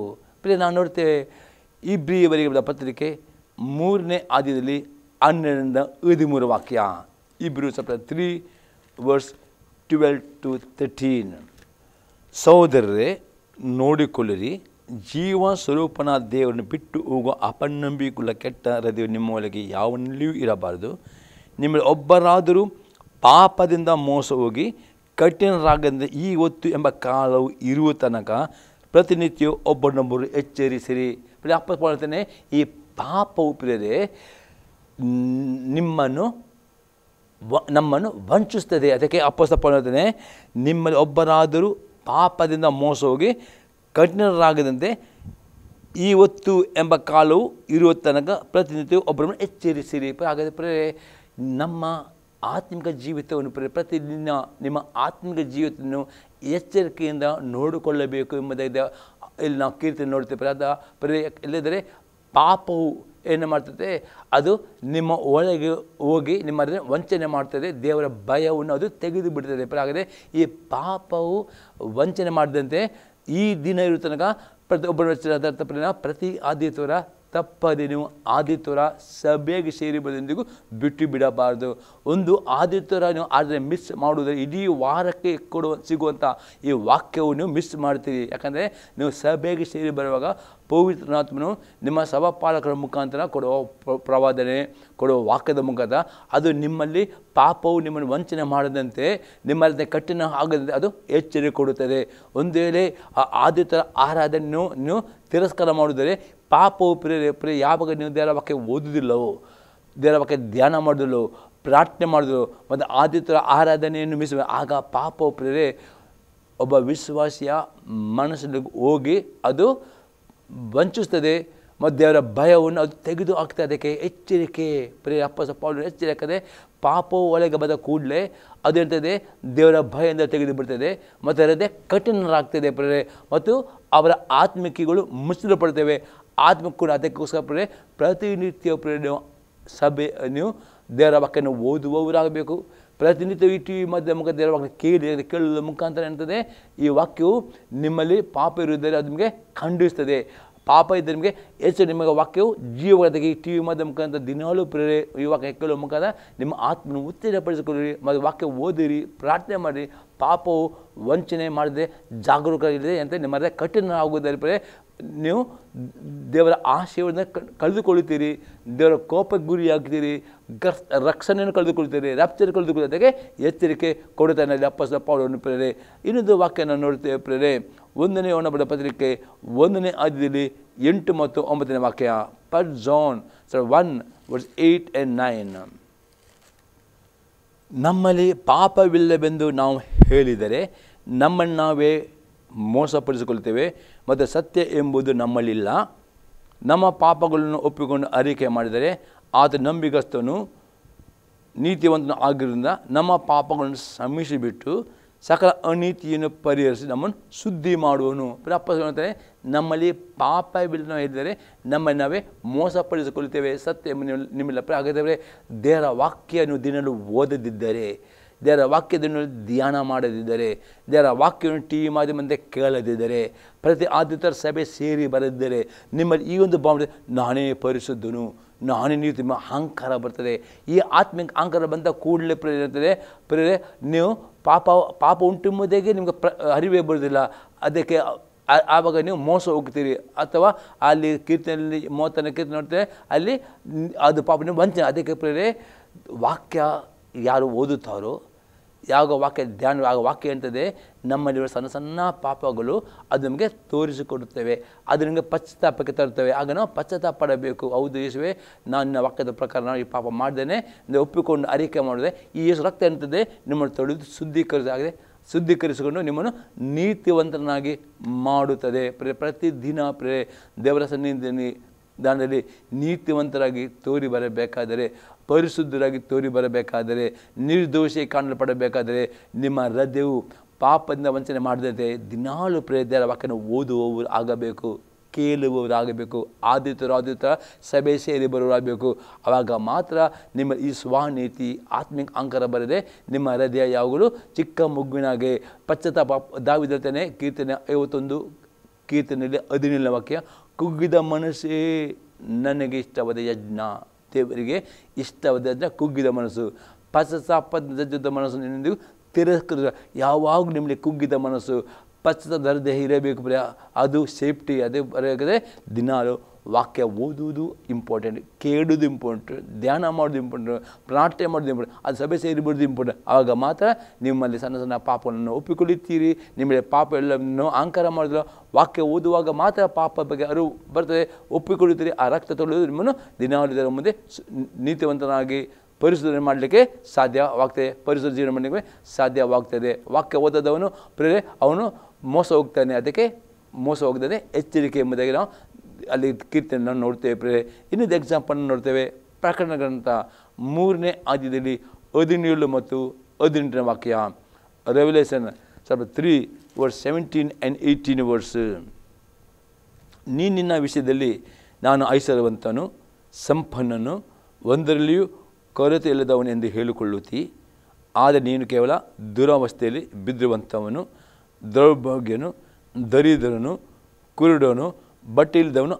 ನಾವು ನೋಡ್ತೇವೆ ಇಬ್ರಿಯವರಿಗೆ ಬರೆದ ಪತ್ರಿಕೆ 3ನೇ ಅಧ್ಯಾಯದಲ್ಲಿ 12-13 ವಾಕ್ಯ. ಇಬ್ರಿಯರು ಚಾಪ್ಟರ್ 3 verse 12-13. ಸಹೋದರರೇ, ನೋಡಿಕೊಳ್ಳಿರಿ, ಜೀವ ಸ್ವರೂಪನ ದೇವರನ್ನು ಬಿಟ್ಟು ಹೋಗುವ ಅಪನಂಬಿಕೆಯುಳ್ಳ ಕೆಟ್ಟ ಹೃದಯ ನಿಮ್ಮ ಒಳಗೆ ಯಾವನಲ್ಲಿಯೂ ಇರಬಾರದು. ನಿಮ್ಮಲ್ಲಿ ಒಬ್ಬರಾದರೂ ಪಾಪದಿಂದ ಮೋಸ ಹೋಗಿ ಕಠಿಣರಾಗದಂತೆ ಈ ಹೊತ್ತು ಎಂಬ ಕಾಲವು ಇರುವ ತನಕ ಪ್ರತಿನಿತ್ಯ ಒಬ್ಬರನ್ನೊಬ್ಬರು ಎಚ್ಚರಿಸಿರಿ. ಅಪ್ಪ ಹೇಳ್ತಾನೆ, ಈ ಪಾಪವು ಪ್ರಿಯರೇ ನಮ್ಮನ್ನು ವಂಚಿಸ್ತದೆ. ಅದಕ್ಕೆ ಅಪ್ಪಸ್ತಪ್ಪ ಹೇಳ್ತಾನೆ, ನಿಮ್ಮಲ್ಲಿ ಒಬ್ಬರಾದರೂ ಪಾಪದಿಂದ ಮೋಸ ಹೋಗಿ ಕಠಿಣರಾಗದಂತೆ ಈ ಹೊತ್ತು ಎಂಬ ಕಾಲವು ಇರುವ ತನಕ ಪ್ರತಿನಿತ್ಯ ಒಬ್ಬರನ್ನು ಎಚ್ಚರಿಸಿರಿ. ಹಾಗಾದರೆ ಪ್ರಿಯರೇ, ನಮ್ಮ ಆತ್ಮಿಕ ಜೀವಿತವನ್ನು ಪ್ರತಿದಿನ ನಿಮ್ಮ ಆತ್ಮಿಕ ಜೀವಿತವನ್ನು ಎಚ್ಚರಿಕೆಯಿಂದ ನೋಡಿಕೊಳ್ಳಬೇಕು ಎಂಬುದಾಗಿದೆ. ಇಲ್ಲಿ ನಾವು ಕೀರ್ತನೆ ನೋಡ್ತೇವೆ. ಇಲ್ಲದರೆ ಪಾಪವು ಏನು ಮಾಡ್ತದೆ, ಅದು ನಿಮ್ಮ ಒಳಗೆ ಹೋಗಿ ನಿಮ್ಮ ವಂಚನೆ ಮಾಡ್ತದೆ. ದೇವರ ಭಯವನ್ನು ಅದು ತೆಗೆದು ಬಿಡ್ತದೆ. ಹಾಗಾದರೆ ಈ ಪಾಪವು ವಂಚನೆ ಮಾಡಿದಂತೆ ಈ ದಿನ ಇರೋ ತನಕ ಪ್ರತಿ ಆದಿತ್ಯವಾರ ತಪ್ಪದೆ ನೀವು ಆದಿತ್ಯವಾರ ಸಭೆಗೆ ಸೇರಿಬಂದಿಗೂ ಬಿಟ್ಟು ಬಿಡಬಾರ್ದು. ಒಂದು ಆದಿತ್ಯವಾರ ನೀವು ಆದರೆ ಮಿಸ್ ಮಾಡುವುದರೆ ಇಡೀ ವಾರಕ್ಕೆ ಸಿಗುವಂಥ ಈ ವಾಕ್ಯವನ್ನು ಮಿಸ್ ಮಾಡ್ತೀರಿ. ಯಾಕಂದರೆ ನೀವು ಸಭೆಗೆ ಸೇರಿ ಬರುವಾಗ ಪವಿತ್ರಾತ್ಮನು ನಿಮ್ಮ ಸಭಾಪಾಲಕರ ಮುಖಾಂತರ ಕೊಡುವ ಪ್ರವಾದನೆ, ಕೊಡುವ ವಾಕ್ಯದ ಮುಖಾಂತರ ಅದು ನಿಮ್ಮಲ್ಲಿ ಪಾಪವು ನಿಮ್ಮನ್ನು ವಂಚನೆ ಮಾಡದಂತೆ, ನಿಮ್ಮಲ್ಲಿ ಕಠಿಣ ಆಗದಂತೆ ಅದು ಎಚ್ಚರಿಕೆ ಕೊಡುತ್ತದೆ. ಒಂದು ವೇಳೆ ಆ ಆದಿತ್ಯರ ಆರಾಧನೆಯನ್ನು ನೀವು ತಿರಸ್ಕಾರ ಮಾಡಿದರೆ ಪಾಪವು ಪ್ರಿಯ ಯಾವಾಗ ನೀವು ದೇವರ ವಾಕ್ಯ ಓದುವುದಿಲ್ಲವೋ, ದೇವರ ವಾಕ್ಯ ಧ್ಯಾನ ಮಾಡೋದಿಲ್ಲವೋ, ಪ್ರಾರ್ಥನೆ ಮಾಡಿದ್ರು ಮತ್ತು ಆದಿತ್ಯರ ಆರಾಧನೆಯನ್ನು ಮಿಸ್ ಆಗ ಪಾಪವು ಪ್ರಿಯರೇ ಒಬ್ಬ ವಿಶ್ವಾಸಿಯ ಮನಸ್ಸಿಗೆ ಹೋಗಿ ಅದು ವಂಚಿಸ್ತದೆ ಮತ್ತು ದೇವರ ಭಯವನ್ನು ಅದು ತೆಗೆದು ಹಾಕ್ತದೆ. ಅದಕ್ಕೆ ಎಚ್ಚರಿಕೆ ಪ್ರಿಯ ಅಪ್ಪಸಪ್ಪ ಎಚ್ಚರಿಕೆ. ಪಾಪವು ಒಳಗೆ ಬಂದ ಕೂಡಲೇ ಅದು ಹೇಳ್ತದೆ ದೇವರ ಭಯದಿಂದ ತೆಗೆದು ಬಿಡ್ತದೆ ಮತ್ತು ಅದರದ್ದೇ ಕಠಿಣರಾಗ್ತದೆ ಪ್ರಿಯರೇ. ಮತ್ತು ಅವರ ಆತ್ಮಿಕೆಗಳು ಮುಚ್ಚಲ್ಪಡ್ತೇವೆ. ಆತ್ಮಕ್ಕೂ ಅದಕ್ಕೋಸ್ಕರ ಪ್ರಿಯರೇ ಪ್ರತಿನಿತ್ಯ ಪ್ರಿಯ ನೀವು ನೀವು ದೇವರ ವಾಕ್ಯವನ್ನು ಓದುವವರಾಗಬೇಕು. ಪ್ರತಿನಿತ್ಯ ಈ ಟಿವಿ ಮುಖ ದೇವರ ವಾಕ್ಯ ಕೇಳುವ ಮುಖಾಂತರ ಏನ್ತದೆ ಈ ವಾಕ್ಯವು ನಿಮ್ಮಲ್ಲಿ ಪಾಪ ಇರುವುದರಲ್ಲಿ ಅದು ನಿಮಗೆ ಖಂಡಿಸ್ತದೆ. ಪಾಪ ಇದ್ದರೆ ನಿಮಗೆ ಹೆಚ್ಚು ನಿಮಗೆ ವಾಕ್ಯವು ಜೀವವಾಗಿ ಟಿ ವಿ ಮಾಧ್ಯಮ ಮುಖಾಂತರ ದಿನಾಲೂ ಪ್ರೇರೆ ಈ ವಾಕ್ಯ ಕೇಳುವ ಮುಖಾಂತರ ನಿಮ್ಮ ಆತ್ಮನ ಉತ್ತೇಜಪಡಿಸಿಕೊಳ್ಳಿರಿ ಮತ್ತು ವಾಕ್ಯ ಓದಿರಿ, ಪ್ರಾರ್ಥನೆ ಮಾಡಿರಿ. ಪಾಪವು ವಂಚನೆ ಮಾಡಿದರೆ ಜಾಗರೂಕರಾಗಿದೆ ಅಂತ ನಿಮ್ಮ ಕಠಿಣ ಆಗುವುದರ ನೀವು ದೇವರ ಆಶಯವನ್ನು ಕಳೆದುಕೊಳ್ಳುತ್ತೀರಿ, ದೇವರ ಕೋಪಕ್ಕೆ ಗುರಿಯಾಗ್ತೀರಿ, ರಕ್ಷಣೆಯನ್ನು ಕಳೆದುಕೊಳ್ತೀರಿ, ರಪ್ಚರ್ ಕಳೆದುಕೊಳ್ಳೋದಕ್ಕೆ ಎಚ್ಚರಿಕೆ ಕೊಡುತ್ತಾನೆ ಅಪ್ಪಸ್ತಲ ಪೌಲನು ಪ್ರೇರೆ. ಇನ್ನೊಂದು ವಾಕ್ಯನ ನೋಡ್ತೇವೆ ಪ್ರೇರೆ, 1ನೇ ಯೋಹನ ಪತ್ರಿಕೆ 1ನೇ ಅಧ್ಯಾಯದಲ್ಲಿ 8 ಮತ್ತು 9ನೇ ವಾಕ್ಯ. First John 1:8 and 9. ನಮ್ಮಲ್ಲಿ ಪಾಪವಿಲ್ಲವೆಂದು ನಾವು ಹೇಳಿದರೆ ನಮ್ಮನ್ನು ನಾವೇ ಮೋಸಪಡಿಸಿಕೊಳ್ತೇವೆ ಮತ್ತು ಸತ್ಯ ಎಂಬುದು ನಮ್ಮಲ್ಲಿಲ್ಲ. ನಮ್ಮ ಪಾಪಗಳನ್ನು ಒಪ್ಪಿಕೊಂಡು ಅರಿಕೆ ಮಾಡಿದರೆ ಆತ ನಂಬಿಗಸ್ತನು ನೀತಿವಂತನು ಆಗಿದ್ದರಿಂದ ನಮ್ಮ ಪಾಪಗಳನ್ನು ಕ್ಷಮಿಸಿಬಿಟ್ಟು ಸಕಲ ಅನೀತಿಯನ್ನು ಪರಿಹರಿಸಿ ನಮ್ಮನ್ನು ಶುದ್ಧಿ ಮಾಡುವನು. ಹೇಳ್ತಾರೆ ನಮ್ಮಲ್ಲಿ ಪಾಪವಿಲ್ಲ ಹೇಳಿದರೆ ನಮ್ಮನ್ನು ನಾವೇ ಮೋಸಪಡಿಸಿಕೊಳ್ತೇವೆ, ಸತ್ಯ ನಿಮ್ಮಿಲ್ಲ. ಹಾಗಾದರೆ ದೇವರ ವಾಕ್ಯವನ್ನು ದಿನಲು ಓದದಿದ್ದರೆ, ದೇವರ ವಾಕ್ಯದನ್ನು ಧ್ಯಾನ ಮಾಡದಿದ್ದರೆ, ದೇವರ ವಾಕ್ಯವನ್ನು ಟಿ ವಿ ಮಾಧ್ಯಮದಂತೆ ಕೇಳದಿದ್ದರೆ, ಪ್ರತಿ ಆದಿತ್ಯರ ಸಭೆ ಸೇರಿ ಬರದಿದ್ದರೆ ನಿಮ್ಮಲ್ಲಿ ಈ ಒಂದು ಭಾವನೆ ನಾನೇ ಪರಿಶುದ್ಧನು, ನಾನೇ ನೀತಿ ಅಹಂಕಾರ ಬರ್ತದೆ. ಈ ಆತ್ಮಿಕ ಅಹಂಕಾರ ಬಂದ ಕೂಡಲೇ ಪ್ರೇರೆ ನೀವು ಪಾಪ ಉಂಟುಂಬುದಾಗೆ ನಿಮ್ಗೆ ಅರಿವೇ ಬರೋದಿಲ್ಲ. ಅದಕ್ಕೆ ಆವಾಗ ನೀವು ಮೋಸ ಹೋಗ್ತೀರಿ. ಅಥವಾ ಅಲ್ಲಿ ಕೀರ್ತನೆಯಲ್ಲಿ 30ನೇ ಕೀರ್ತನೆ ನೋಡ್ತೇವೆ, ಅಲ್ಲಿ ಅದು ಪಾಪ ವಂಚನೆ. ಅದಕ್ಕೆ ಪ್ರೇರೆ ವಾಕ್ಯ ಯಾರು ಓದುತ್ತಾರೋ, ಯಾವ ವಾಕ್ಯ ಧ್ಯಾನ ಆಗ ವಾಕ್ಯ ಅಂತದೆ ನಮ್ಮಲ್ಲಿರುವ ಸಣ್ಣ ಸಣ್ಣ ಪಾಪಗಳು ಅದು ನಮಗೆ ತೋರಿಸಿಕೊಡುತ್ತವೆ, ಅದು ನಿಮಗೆ ಪಶ್ಚಾತ್ತಾಪಕ್ಕೆ ತರುತ್ತವೆ. ಆಗ ನಾವು ಪಶ್ಚಾತ್ತಾಪ ಪಡಬೇಕು. ಹೌದು ಯೇಸುವೆ, ನಾನು ವಾಕ್ಯದ ಪ್ರಕಾರ ನಾನು ಈ ಪಾಪ ಮಾಡ್ದೇನೆ ಒಪ್ಪಿಕೊಂಡು ಅರಿಕೆ ಮಾಡಿದೆ, ಈ ಯೇಸು ರಕ್ತ ಅಂತದೆ ನಿಮ್ಮನ್ನು ತೊಳೆದು ಶುದ್ಧೀಕರಿಸಿಕೊಂಡು ನಿಮ್ಮನ್ನು ನೀತಿವಂತನಾಗಿ ಮಾಡುತ್ತದೆ. ಪ್ರತಿದಿನ ದೇವರ ಸನ್ನಿಧಾನದಲ್ಲಿ ನೀತಿವಂತರಾಗಿ ತೋರಿ ಬರಬೇಕಾದರೆ, ಪರಿಶುದ್ಧರಾಗಿ ತೋರಿ ಬರಬೇಕಾದರೆ, ನಿರ್ದೋಷಿ ಕಾಣಲ್ಪಡಬೇಕಾದರೆ ನಿಮ್ಮ ಹೃದಯವು ಪಾಪದಿಂದ ವಂಚನೆ ಮಾಡದಂತೆ ದಿನಾಲು ದೇವರ ವಾಕ್ಯನ ಓದುವವರು ಆಗಬೇಕು, ಕೇಳುವವರಾಗಬೇಕು, ಆದಿತ್ಯರ ಸಭೆ ಸೇರಿ ಬರುವವರಾಗಬೇಕು. ಆವಾಗ ಮಾತ್ರ ನಿಮ್ಮ ಈ ಸ್ವನೀತಿ ಆತ್ಮಿಕ ಅಹಂಕಾರ ಬರದೆ ನಿಮ್ಮ ಹೃದಯ ಯಾವಾಗಲೂ ಚಿಕ್ಕ ಮಗುವಿನಾಗೆ ಪಶ್ಚಾತ್ತಾಪ. ದಾವೀದನೇ ಕೀರ್ತನೆ 51 ಕೀರ್ತನೆಯಲ್ಲಿ 17ನೇ ವಾಕ್ಯ, ಕುಗ್ಗಿದ ಮನಸ್ಸೇ ನನಗೆ ಇಷ್ಟವಾದ ಯಜ್ಞ. ದೇವರಿಗೆ ಇಷ್ಟವಾದ ಯಜ್ಞ ಕುಗ್ಗಿದ ಮನಸ್ಸು. ಪಶ್ಚಾತ್ತಾಪದ ಮನಸ್ಸು ನಿನ್ನೆಂದಿಗೂ ತಿರಸ್ಕರಿಸ. ಯಾವಾಗಲೂ ನಿಮ್ಮಲ್ಲಿ ಕುಗ್ಗಿದ ಮನಸ್ಸು, ಪಶ್ಚಾತ್ತಾಪ ದೇಹ ಇರಬೇಕು. ಅದು ಸೇಫ್ಟಿ. ಅದೇ ಬರೆಯದೆ ದಿನಾಲು ವಾಕ್ಯ ಓದುವುದು ಇಂಪಾರ್ಟೆಂಟ್, ಕೇಳೋದು ಇಂಪಾರ್ಟೆಂಟ್, ಧ್ಯಾನ ಮಾಡೋದು ಇಂಪಾರ್ಟೆಂಟ್, ಪ್ರಾರ್ಥನೆ ಮಾಡೋದು ಇಂಪಾರ್ಟೆಂಟ್, ಅದು ಸಭೆ ಸೇರಿಬಿಡೋದು ಇಂಪಾರ್ಟೆಂಟ್. ಆವಾಗ ಮಾತ್ರ ನಿಮ್ಮಲ್ಲಿ ಸಣ್ಣ ಸಣ್ಣ ಪಾಪವನ್ನು ಒಪ್ಪಿಕೊಳ್ಳುತ್ತೀರಿ. ನಿಮ್ಮಲ್ಲಿ ಪಾಪ ಎಲ್ಲವನ್ನು ಅಹಂಕಾರ ಮಾಡಿದ್ರು ವಾಕ್ಯ ಓದುವಾಗ ಮಾತ್ರ ಪಾಪ ಬಗ್ಗೆ ಅರಿವು ಬರ್ತದೆ, ಒಪ್ಪಿಕೊಳ್ಳುತ್ತೀರಿ. ಆ ರಕ್ತ ತೊಳೆದು ನಿಮ್ಮನ್ನು ದಿನಾಲು ಇದರ ಮುಂದೆ ನೀತಿವಂತನಾಗಿ ಪರಿಶುದ್ಧನೆ ಮಾಡಲಿಕ್ಕೆ ಸಾಧ್ಯವಾಗ್ತದೆ, ಪರಿಶುದ್ಧ ಜೀವನ ಮಾಡಲಿಕ್ಕೆ ಸಾಧ್ಯವಾಗ್ತದೆ. ವಾಕ್ಯ ಓದದವನು ಅವನು ಮೋಸ ಹೋಗ್ತಾನೆ. ಅದಕ್ಕೆ ಮೋಸ ಹೋಗದೇ ಎಚ್ಚರಿಕೆ ಎಂಬುದಾಗಿ ನಾವು ಅಲ್ಲಿ ಕೀರ್ತನೆ ನೋಡ್ತೇವೆ. ಇನ್ನೊಂದು ಎಕ್ಸಾಂಪಲ್ ನೋಡ್ತೇವೆ. ಪ್ರಕಟಣೆ ಗ್ರಂಥ 3ನೇ ಅಧ್ಯಾಯದಲ್ಲಿ 17 ಮತ್ತು 18ನೇ ವಾಕ್ಯ. Revolution 3:17 and 18. ನಿನ್ನ ವಿಷಯದಲ್ಲಿ ನಾನು ಐಶ್ವರ್ಯವಂತನು, ಸಂಪನ್ನನು, ಒಂದರಲ್ಲಿಯೂ ಕೊರತೆ ಇಲ್ಲದವನು ಎಂದು ಹೇಳಿಕೊಳ್ಳುತ್ತಿ, ಆದರೆ ನೀನು ಕೇವಲ ದುರವಸ್ಥೆಯಲ್ಲಿ ಬಿದ್ದಿರುವಂಥವನು, ದೌರ್ಭಾಗ್ಯನು, ದರಿದ್ರನು, ಕುರುಡನು, ಬಟ್ಟೆ ಇಲ್ಲದವನು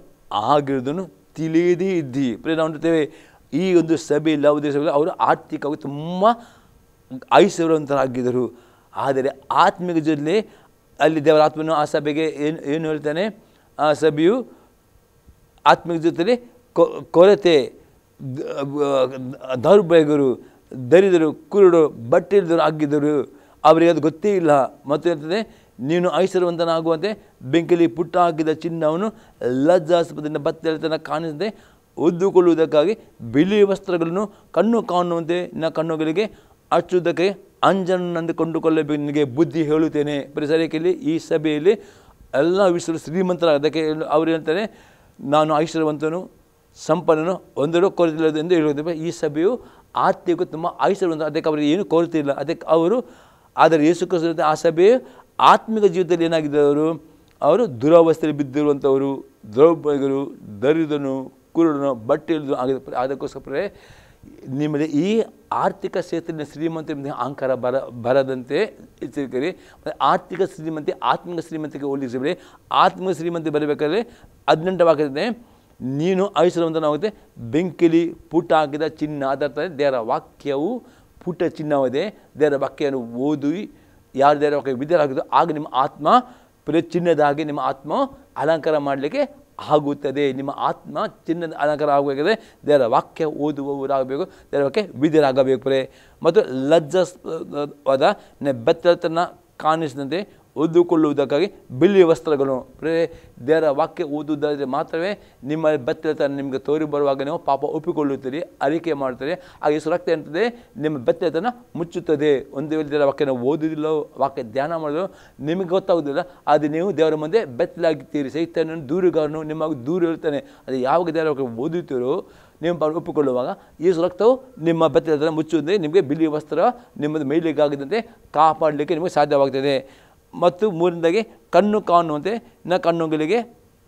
ಆಗಿರುವುದನ್ನು ತಿಳಿಯದೇ ಇದ್ದಿ. ನಾವು ನೋಡ್ತೇವೆ ಈ ಒಂದು ಸಭೆಯಲ್ಲಿ ಯಾವುದೇ ಸಭೆಯಲ್ಲಿ ಅವರು ಆರ್ಥಿಕವಾಗಿ ತುಂಬ ಐಶ್ವರ್ಯವಂತರಾಗಿದ್ದರು. ಆದರೆ ಆತ್ಮಿಕ ಜೊತೆ ಅಲ್ಲಿ ದೇವರ ಆತ್ಮನು ಆ ಸಭೆಗೆ ಏನು ಹೇಳ್ತಾನೆ, ಆ ಸಭೆಯು ಆತ್ಮಿಕ ಜೊತೆಲಿ ಕೊರತೆ, ದೌರ್ಭಾಗ್ಯರು, ದರಿದ್ರರು, ಕುರುಡು, ಬಟ್ಟೆ ಇಲ್ಲದವರು ಆಗಿದ್ದರು. ಅವರಿಗೆ ಅದು ಗೊತ್ತೇ ಇಲ್ಲ. ಮತ್ತು ಹೇಳ್ತದೆ, ನೀನು ಐಶ್ವರ್ಯವಂತನಾಗುವಂತೆ ಬೆಂಕಿಯಲ್ಲಿ ಪುಟ್ಟ ಹಾಕಿದ ಚಿನ್ನವನ್ನು ಲಜ್ಜಾಸ್ಪದದಿಂದ ಬತ್ತಲಿತನ ಕಾಣಿಸದೆ ಒದ್ದುಕೊಳ್ಳುವುದಕ್ಕಾಗಿ ಬಿಳಿ ವಸ್ತ್ರಗಳನ್ನು ಕಣ್ಣು ಕಾಣುವಂತೆ ನಿನ್ನ ಕಣ್ಣುಗಳಿಗೆ ಹಚ್ಚುವುದಕ್ಕೆ ಅಂಜನನ್ನು ಕೊಂಡುಕೊಳ್ಳಬೇಕು. ನಿನಗೆ ಬುದ್ಧಿ ಹೇಳುತ್ತೇನೆ. ಪರಿಸರದಲ್ಲಿ ಈ ಸಭೆಯಲ್ಲಿ ಎಲ್ಲ ವಿಷಯಗಳು ಶ್ರೀಮಂತರ. ಅದಕ್ಕೆ ಅವರು ಹೇಳ್ತಾರೆ, ನಾನು ಐಶ್ವರ್ಯವಂತನು, ಸಂಪನ್ನನು, ಒಂದರೂ ಕೊರತೆ ಎಂದು ಹೇಳುವುದೇ. ಈ ಸಭೆಯು ಆತ್ಮಿಕ ತುಂಬ ಐಶ್ವರ್ಯವಂತ. ಅದಕ್ಕೆ ಅವರಿಗೆ ಏನು ಕೊರತೆ ಇಲ್ಲ. ಅದಕ್ಕೆ ಅವರು ಆದರೆ ಯೇಸು ಕ್ರಿಸ್ತ ಆ ಸಭೆಯು ಆತ್ಮಿಕ ಜೀವಿತದಲ್ಲಿ ಏನಾಗಿದ್ದವರು, ಅವರು ದುರವಸ್ಥೆಯಲ್ಲಿ ಬಿದ್ದಿರುವಂಥವರು, ದೌರ್ಭಾಗ್ಯರು, ದರಿದ್ರನು, ಕುರುಡನು, ಬಟ್ಟೆ ಇಲ್ಲದು ಆಗಿದೆ. ಅದಕ್ಕೋಸ್ಕರ ನಿಮ್ಮಲ್ಲಿ ಈ ಆರ್ಥಿಕ ಕ್ಷೇತ್ರದಿಂದ ಶ್ರೀಮಂತ ಅಹಂಕಾರ ಬರದಂತೆ ಎಚ್ಚರಿಕೆರಿ. ಮತ್ತು ಆರ್ಥಿಕ ಶ್ರೀಮಂತಿ ಆತ್ಮಿಕ ಶ್ರೀಮಂತಿಗೆ ಹೋಲಿಸಿಬಿಡಿ. ಆತ್ಮಿಕ ಶ್ರೀಮಂತಿ ಬರಬೇಕಾದ್ರೆ 18 ನೀನು ಐಶ್ವರ್ಯವಂತನಾಗುತ್ತೆ. ಬೆಂಕಿಲಿ ಪುಟ ಹಾಕಿದ ಚಿನ್ನ ಅದರ ದೇವರ ವಾಕ್ಯವು ಪುಟ ಚಿನ್ನವಿದೆ. ದೇವರ ವಾಕ್ಯವನ್ನು ಓದಿ ಯಾರು ದೇವರ ವಾಕ್ಯ ವಿದ್ಯಾರಾಗಿದ್ದು ಆಗ ನಿಮ್ಮ ಆತ್ಮ ಚಿನ್ನದಾಗಿ ನಿಮ್ಮ ಆತ್ಮ ಅಲಂಕಾರ ಮಾಡಲಿಕ್ಕೆ ಆಗುತ್ತದೆ. ನಿಮ್ಮ ಆತ್ಮ ಚಿನ್ನದ ಅಲಂಕಾರ ಆಗಬೇಕಾದ್ರೆ ದೇವರ ವಾಕ್ಯ ಓದುವವರಾಗಬೇಕು, ದೇವರ ವಾಕ್ಯ ವಿದ್ಯರಾಗಬೇಕು ಪ್ರೇ. ಮತ್ತು ಲಜ್ಜಾಸ್ಪದ ಬೆತ್ತಲತನ ಕಾಣಿಸಿದಂತೆ ಓದಿಕೊಳ್ಳುವುದಕ್ಕಾಗಿ ಬಿಳಿ ವಸ್ತ್ರಗಳು ಪ್ರೇ. ದೇವರ ವಾಕ್ಯ ಓದುವುದಾದರೆ ಮಾತ್ರವೇ ನಿಮ್ಮ ಬೆತ್ತಲೆತನ ನಿಮಗೆ ತೋರಿ ಬರುವಾಗ ನೀವು ಪಾಪ ಒಪ್ಪಿಕೊಳ್ಳುತ್ತೀರಿ, ಅರಿಕೆ ಮಾಡ್ತೀರಿ. ಹಾಗೆ ಸುರಕ್ಷತೆ ಅಂತದೆ ನಿಮ್ಮ ಬೆತ್ತಲೆತನ ಮುಚ್ಚುತ್ತದೆ. ಒಂದು ವೇಳೆ ದೇವರ ವಾಕ್ಯನ ಓದುವುದಿಲ್ಲ, ವಾಕ್ಯ ಧ್ಯಾನ ಮಾಡೋದು ನಿಮಗೆ ಗೊತ್ತಾಗೋದಿಲ್ಲ, ಅದು ನೀವು ದೇವರ ಮುಂದೆ ಬೆತ್ತಲಾಗಿರ್ತೀರಿ. ಸೈತಾನನು ದೂರುಗಾರನು ನಿಮಗೆ ದೂರ ಇರ್ತಾನೆ. ಅದು ಯಾವಾಗ ದೇವರ ವಾಕ್ಯ ಓದುತ್ತೀರೋ ನೀವು ಒಪ್ಪಿಕೊಳ್ಳುವಾಗ ಈ ಸುರಕ್ಷತೆಯು ನಿಮ್ಮ ಬೆತ್ತಲೆತನ ಮುಚ್ಚುವುದೇ ನಿಮಗೆ ಬಿಳಿ ವಸ್ತ್ರ ನಿಮ್ಮದು ಮೈಲಿಗಾಗದಂತೆ ಕಾಪಾಡಲಿಕ್ಕೆ ನಿಮಗೆ ಸಾಧ್ಯವಾಗ್ತದೆ. ಮತ್ತು ಮೂರನೇದಾಗಿ ಕಣ್ಣು ಕಾಣುವಂತೆ ಕಣ್ಣುಗಳಿಗೆ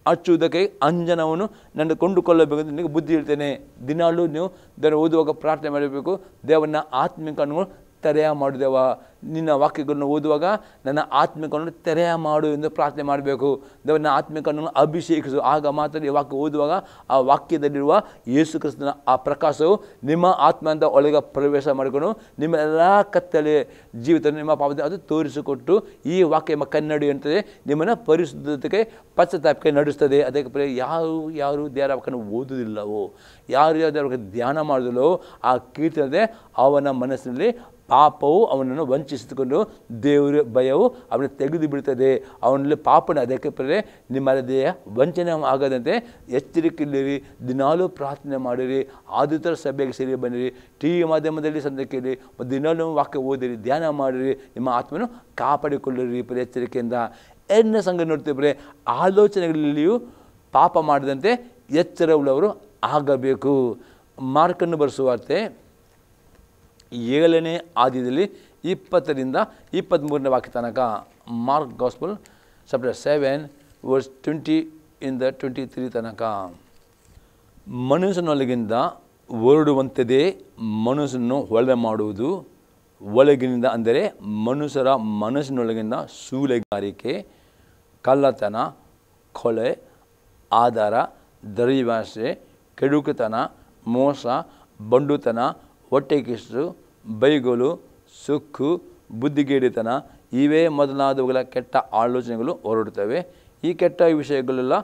ಹಚ್ಚುವುದಕ್ಕೆ ಅಂಜನವನ್ನು ನನ್ನ ಕೊಂಡುಕೊಳ್ಳಬೇಕೆಂದು ನಿನಗೆ ಬುದ್ಧಿ ಹೇಳ್ತೇನೆ. ದಿನಾಲೂ ನೀವು ದೇವರ ಓದುವಾಗ ಪ್ರಾರ್ಥನೆ ಮಾಡಬೇಕು, ದೇವರನ್ನ ಆತ್ಮಿಕ ಕಣ್ಣುಗಳು ತೆರೆಯ ಮಾಡಿದೆವ. ನಿನ್ನ ವಾಕ್ಯಗಳನ್ನು ಓದುವಾಗ ನನ್ನ ಆತ್ಮಿಕವನ್ನು ತೆರೆಯ ಮಾಡು ಎಂದು ಪ್ರಾರ್ಥನೆ ಮಾಡಬೇಕು. ದೇವರನ್ನ ಆತ್ಮಿಕವನ್ನು ಅಭಿಷೇಕಿಸು. ಆಗ ಮಾತ್ರ ಈ ವಾಕ್ಯ ಓದುವಾಗ ಆ ವಾಕ್ಯದಲ್ಲಿರುವ ಯೇಸು ಕ್ರಿಸ್ತನ ಆ ಪ್ರಕಾಶವು ನಿಮ್ಮ ಆತ್ಮದಿಂದ ಒಳಗೆ ಪ್ರವೇಶ ಮಾಡಿಕೊಂಡು ನಿಮ್ಮ ಎಲ್ಲ ಕತ್ತಲೆ ಜೀವಿತ ನಿಮ್ಮ ಪಾಪದ ಅದು ತೋರಿಸಿಕೊಟ್ಟು ಈ ವಾಕ್ಯ ನಿಮ್ಮ ಕನ್ನಡಿ ಅಂತದೆ ನಿಮ್ಮನ್ನು ಪರಿಶುದ್ಧತೆಗೆ ಪಶ್ಚಾತ್ತಾಪಕ್ಕೆ ನಡೆಸ್ತದೆ. ಅದಕ್ಕೆ ಯಾರು ದೇವರ ವಾಕ್ಯವನ್ನು ಓದುವುದಿಲ್ಲವೋ, ಯಾರು ದೇವರ ವಾಕ್ಯ ಧ್ಯಾನ ಮಾಡೋದಿಲ್ಲವೋ ಆ ಕೀರ್ತನೆ ಅವನ ಮನಸ್ಸಿನಲ್ಲಿ ಪಾಪವು ಅವನನ್ನು ವಂಚಿಸಿಕೊಂಡು ದೇವರ ಭಯವು ಅವನು ತೆಗೆದು ಬಿಡ್ತದೆ. ಅವನಲ್ಲಿ ಪಾಪನ ಅದಕ್ಕೆ ಪ್ರೇರೆ ನಿಮ್ಮ ಹೃದಯ ವಂಚನೆ ಆಗದಂತೆ ಎಚ್ಚರಿಕೆಯಿಲ್ಲಿರಿ. ದಿನಾಲೂ ಪ್ರಾರ್ಥನೆ ಮಾಡಿರಿ, ಆದಿತರ ಸಭೆಗೆ ಸೇರಿ ಬನ್ನಿರಿ, ಟಿವಿ ಮಾಧ್ಯಮದಲ್ಲಿ ಸಂತೆ ಕೇಳಿ, ಮತ್ತು ದಿನಾಲೂ ವಾಕ್ಯ ಓದಿರಿ, ಧ್ಯಾನ ಮಾಡಿರಿ, ನಿಮ್ಮ ಆತ್ಮನು ಕಾಪಾಡಿಕೊಳ್ಳಿರಿ ಪ್ರಿಯ ಎಚ್ಚರಿಕೆಯಿಂದ. ಎರಡನೇ ಸಂಘ ನೋಡ್ತೀವಿ, ಆಲೋಚನೆಗಳಲ್ಲಿಯೂ ಪಾಪ ಮಾಡದಂತೆ ಎಚ್ಚರವುಳ್ಳವರು ಆಗಬೇಕು. ಮಾರ್ಕನ್ನು ಬರೆಸುವಾರ್ತೆ 7ನೇ ಆದಿಯಲ್ಲಿ 20ರಿಂದ 23ನೇ ವಾಕ್ಯ ತನಕ. ಮಾರ್ಕ್ ಗಾಸ್ಪಲ್ ಚಾಪ್ಟರ್ 7 ವರ್ಸ್ 20ಇಂದ 23 ತನಕ. ಮನುಷ್ಯನೊಳಗಿಂದ ಹೊರಡುವಂಥದ್ದೇ ಮನುಷ್ಯನನ್ನು ಹೊಳೆ ಮಾಡುವುದು. ಒಳಗಿನಿಂದ ಅಂದರೆ ಮನುಷ್ಯರ ಮನಸ್ಸಿನೊಳಗಿಂದ ಸೂಳೆಗಾರಿಕೆ, ಕಳ್ಳತನ, ಕೊಲೆ, ಆಧಾರ, ದೈವಾಸೆ, ಕೆಡುಕುತನ, ಮೋಸ, ಬಂಡುತನ, ಹೊಟ್ಟೆಕಿಚ್ಚು, ಬೈಗೋಲು, ಸುಕ್ಕು, ಬುದ್ಧಿಗೇಡಿತನ ಇವೇ ಮೊದಲಾದವುಗಳ ಕೆಟ್ಟ ಆಲೋಚನೆಗಳು ಹೊರಡುತ್ತವೆ. ಈ ಕೆಟ್ಟ ವಿಷಯಗಳೆಲ್ಲ